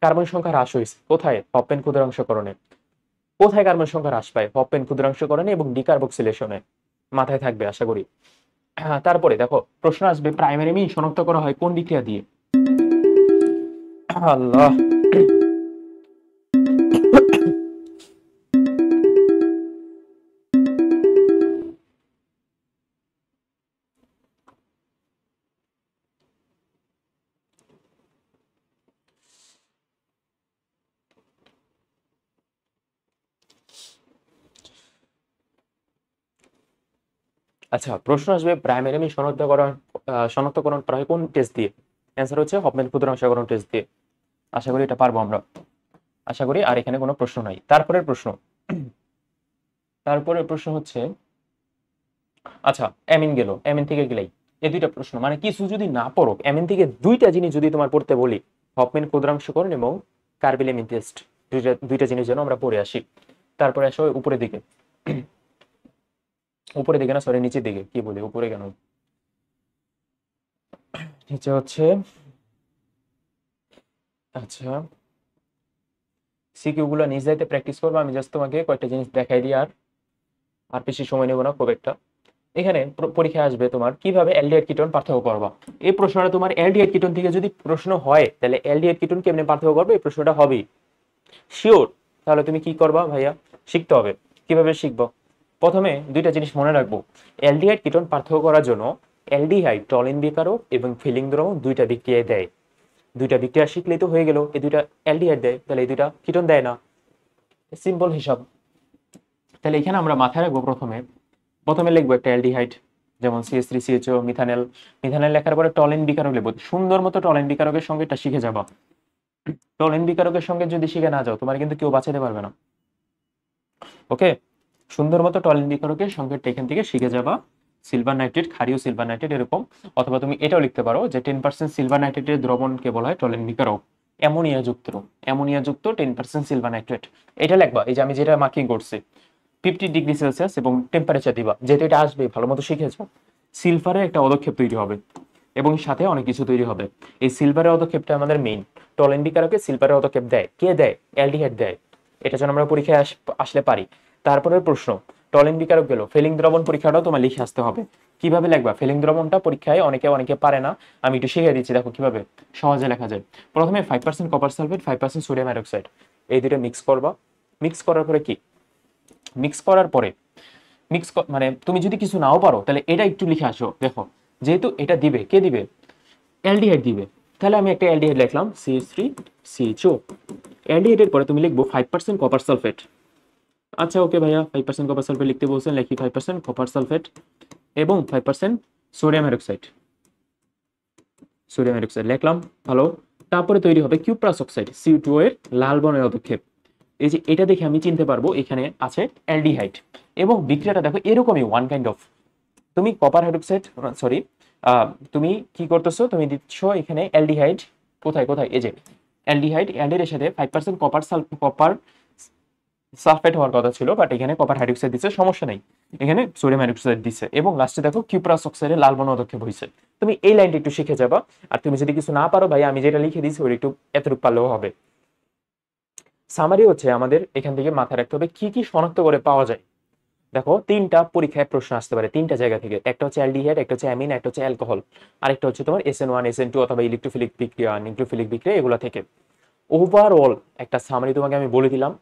কার্বন সংখ্যা হ্রাস হয়েছে কোথায়? হফম্যান ক্ষুদ্রাংশকরণে। কোথায় কার্বন সংখ্যা হ্রাস পায়? হফম্যান ক্ষুদ্রাংশকরণে এবং ডিকার্বক্সিলেশনে। মাথায় থাকবে আশা করি। তারপরে দেখো প্রশ্ন আসবে প্রাইমারি অ্যামিন শনাক্ত করা হয় কোন বিক্রিয়া দিয়ে? আল্লাহ, আচ্ছা প্রশ্ন আসবে প্রাইমারি অ্যামিন শনাক্তকরণ করা হয় কোন টেস্ট দিয়ে? অ্যান্সার হচ্ছে হফম্যান ক্ষুদ্রাংশকরণ টেস্ট দিয়ে। আশা করি এটা পারবো আমরা, আশা করি। আর এখানে কোনো প্রশ্ন নাই। তারপরের প্রশ্ন, তারপরের প্রশ্ন হচ্ছে, আচ্ছা অ্যামিন গেল, অ্যামিন থেকে গেলেই এই দুইটা প্রশ্ন, মানে কিছু যদি না পড়ো অ্যামিন থেকে দুইটা জিনিস যদি তোমার পড়তে বলি, হফম্যান ক্ষুদ্রাংশকরণ এবং কার্বিল অ্যামিন টেস্ট, দুইটা জিনিস যেন আমরা পড়ে আসি। তারপরে আসো উপরের দিকে। উপরে দিকে না, সরি নিচের দিকে, কি বলি উপরে কেন, নিচে হচ্ছে। আচ্ছা, সিকিউ গুলো নিজ দায়িত্বে প্র্যাকটিস করবো, আমি জাস্ট তোমাকে কয়েকটা জিনিস দেখাই দিই, আর আর বেশি সময় নেবো না খুব একটা। এখানে পরীক্ষায় আসবে তোমার কিভাবে অ্যালডিহাইড কিটোন পার্থক্য করবা। এই প্রশ্নটা তোমার অ্যালডিহাইড কিটোন থেকে যদি প্রশ্ন হয়, তাহলে অ্যালডিহাইড কিটোন কেমনে পার্থক্য করবে, এই প্রশ্নটা হবেই শিওর। তাহলে তুমি কি করবা ভাইয়া, শিখতে হবে। কিভাবে শিখবো, প্রথমে দুইটা জিনিস মনে রাখবো। অ্যালডিহাইড কিটোন পার্থক্য করার জন্য অ্যালডিহাইড টলিন বিকারক এবং ফিলিং দ্রবণ দুইটা বিক্রিয়া দেয়। দুইটা বিক্রিয়া শিখলেই তো হয়ে গেল, এই দুইটা অ্যালডিহাইড দেয়, তাহলে এই দুইটা কিটোন দেয় না, সিম্পল হিসাব। তাহলে এখানে আমরা মাথায় রাখবো, প্রথমে প্রথমে লিখবো একটা অ্যালডিহাইড, যেমন CH3CHO, মিথানেল। মিথানেল লেখার পরে টলিন বিকারক লিখবো, সুন্দর মতো টলিন বিকারকের সঙ্গে এটা শিখে যাবা। টলিন বিকারকের সঙ্গে যদি শিখে না যাও, তোমার কিন্তু কেউ বাঁচাতে পারবে না। ওকে, সুন্দর মতো টলিন বিকারকের সংকেতটা এখান থেকে শিখে যাবা। সিলভার নাইট্রেট, ক্ষারীয় সিলভার নাইট্রেট এরকম। অথবা তুমি এটাও লিখতে পারো যে 10% সিলভার নাইট্রেটের দ্রবণকে বলা হয় টলিন বিকারক। অ্যামোনিয়া যুক্ত, অ্যামোনিয়া যুক্ত 10% সিলভার নাইট্রেট, এটা লিখবা। এই যে আমি যেটা মার্কিং করছি 50°C এবং টেম্পারেচার দিবা, যেহেতু এটা আসবে ভালো মতো শিখেছো। সিলভারের একটা পদক্ষেপ তৈরি হবে এবং সাথে অনেক কিছু তৈরি হবে। এই সিলভারের পদক্ষেপটা আমাদের মেইন। টলিন বিকারকে সিলভারের পদক্ষেপ দেয় কে, দেয় অ্যালডিহাইড দেয়। এটা যেন আমরা পরীক্ষায় আসলে পারি। তারপরের প্রশ্ন, টলিন বিকারক গেল, ফেলিং দ্রবণ পরীক্ষাটাও তোমার লিখে আসতে হবে। কিভাবে লিখবা ফেলিং দ্রবণটা, পরীক্ষায় অনেকে অনেকে পারে না, আমি একটু শিখিয়ে দিচ্ছি, দেখো কিভাবে সহজে লেখা যায়। প্রথমে 5% কপার সালফেট, 5% সোডিয়াম হাইড্রোক্সাইড, এই দুটো মিক্স করবা। মিক্স করার পরে কি, মিক্স করার পরে মানে তুমি যদি কিছু নাও পারো, তাহলে এটা একটু লিখে আসো। দেখো যেহেতু এটা দিবে, কে দিবে, অ্যালডিহাইড দিবে, তাহলে আমি একটা অ্যালডিহাইড লিখলাম CH3CHO। অ্যালডিহাইডের পরে তুমি লিখবো 5% কপার সালফেট। আচ্ছা ওকে ভাইয়া, 5% কপার সালফেট লিখতে বলছেন, লিখি 5% কপার সালফেট এবং 5% সোডিয়াম হাইড্রোক্সাইড। সোডিয়াম হাইড্রোক্সাইড লিখলাম, ভালো। তারপরে তৈরি হবে কিউপ্রাস অক্সাইড, CO2 এর লাল বর্ণের পদক্ষেপ। এই যে এটা দেখে আমি চিনতে পারবো এখানে আছে অ্যালডিহাইড। এবং বিক্রিয়াটা দেখো এরকমই, ওয়ান কাইন্ড অফ। তুমি কপার হাইড্রোক্সাইড, সরি, তুমি কি করতেছো, তুমি দিচ্ছ এখানে অ্যালডিহাইড, কোথায় কোথায়, এই যে অ্যালডিহাইড, অ্যালডিহাইডের সাথে 5% কপার সালফেট হওয়ার কথা ছিল, বাট এখানে কপার হাইড্রোক্সাইড দিচ্ছে, সমস্যা নেই। এখানে সোডিয়াম হাইড্রোক্সাইড দিচ্ছে এবং লাস্টে দেখো কিউপ্রাস অক্সাইডের লাল বর্ণ পদক্ষেপ হয়েছে। তুমি এই লাইনটা একটু শিখে যাবা। আর তুমি যদি কিছু না পারো ভাই, আমি যেটা লিখে দিয়েছি ওই একটু এতটুকু পারলেও হবে। সামারি হচ্ছে আমাদের এখান থেকে মাথায় রাখতে হবে কি কি শনাক্ত করে পাওয়া যায়। দেখো তিনটা পরীক্ষায় প্রশ্ন আসতে পারে তিনটা জায়গা থেকে, একটা হচ্ছে অ্যালডিহাইড, একটা হচ্ছে অ্যামিন, একটা হচ্ছে অ্যালকোহল, আরেকটা হচ্ছে তোমার SN1 SN2 অথবা ইলেকট্রোফিলিক বিক্রিয়া, নিউক্লিওফিলিক বিক্রিয়া, এগুলো থেকে। ওভারঅল একটা সামারি তোমাকে আমি বলে দিলাম।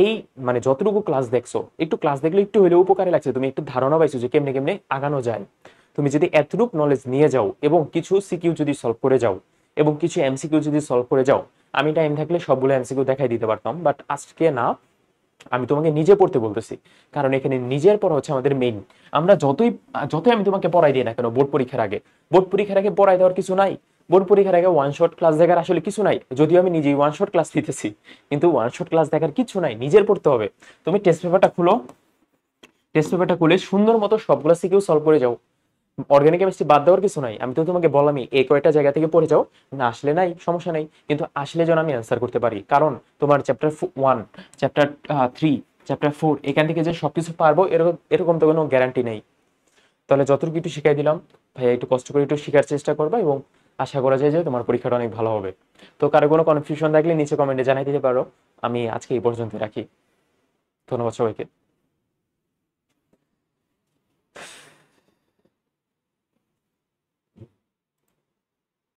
এই মানে যতটুকু ক্লাস দেখছো, একটু ক্লাস দেখলে একটু হলেও উপকারে লাগছে, তুমি একটু ধারণা পাইছো যে কেমনে কেমনে আগানো যায়। তুমি যদি এতটুকু নলেজ নিয়ে যাও এবং কিছু সিকিউ যদি সলভ করে যাও এবং কিছু MCQ যদি সলভ করে যাও, আমি টাইম থাকলে সবগুলো MCQ দেখাই দিতে পারতাম, বাট আজকে না। আমি তোমাকে নিজে পড়তে বলতেছি, কারণ এখানে নিজের পড়া হচ্ছে আমাদের মেইন। আমরা যতই আমি তোমাকে পড়াই দিই না কেন, বোর্ড পরীক্ষার আগে পড়াই দেওয়ার কিছু নাই। বোর্ড পরীক্ষার আগে ওয়ান শট ক্লাস দেখার আসলে কিছু নাই, যদিও আমি নিজেই ওয়ান শট ক্লাস দিতেছি, কিন্তু ওয়ান শট ক্লাস দেখার কিছু নাই, নিজের পড়তে হবে। তুমি টেস্ট পেপারটা খুলো, টেস্ট পেপারটা খুলে সুন্দর মতো সবগুলো সিকিউ সলভ করে যাও। অর্গানিক কেমিস্ট্রি বাদ দেওয়ার কিছু নাই, আমি তো তোমাকে বললামই এই কয়েকটা জায়গা থেকে পড়ে যাও। না আসলে নাই, সমস্যা নাই, কিন্তু আসলে যেন আমি অ্যান্সার করতে পারি, কারণ তোমার চ্যাপ্টার 1, চ্যাপ্টার 3, চ্যাপ্টার 4 এখান থেকে যে সবকিছু পারবো এরকম এরকম তো কোনো গ্যারান্টি নেই। তাহলে যতটুকু একটু শিখাই দিলাম ভাইয়া, একটু কষ্ট করে একটু শেখার চেষ্টা করবা এবং আশা করা যায় যে তোমার পরীক্ষাটা অনেক ভালো হবে। তো কারো কোনো কনফিউশন থাকলে নিচে কমেন্টে জানাই দিতে পারো। আমি আজকে এই পর্যন্ত রাখি। ধন্যবাদ সবাইকে।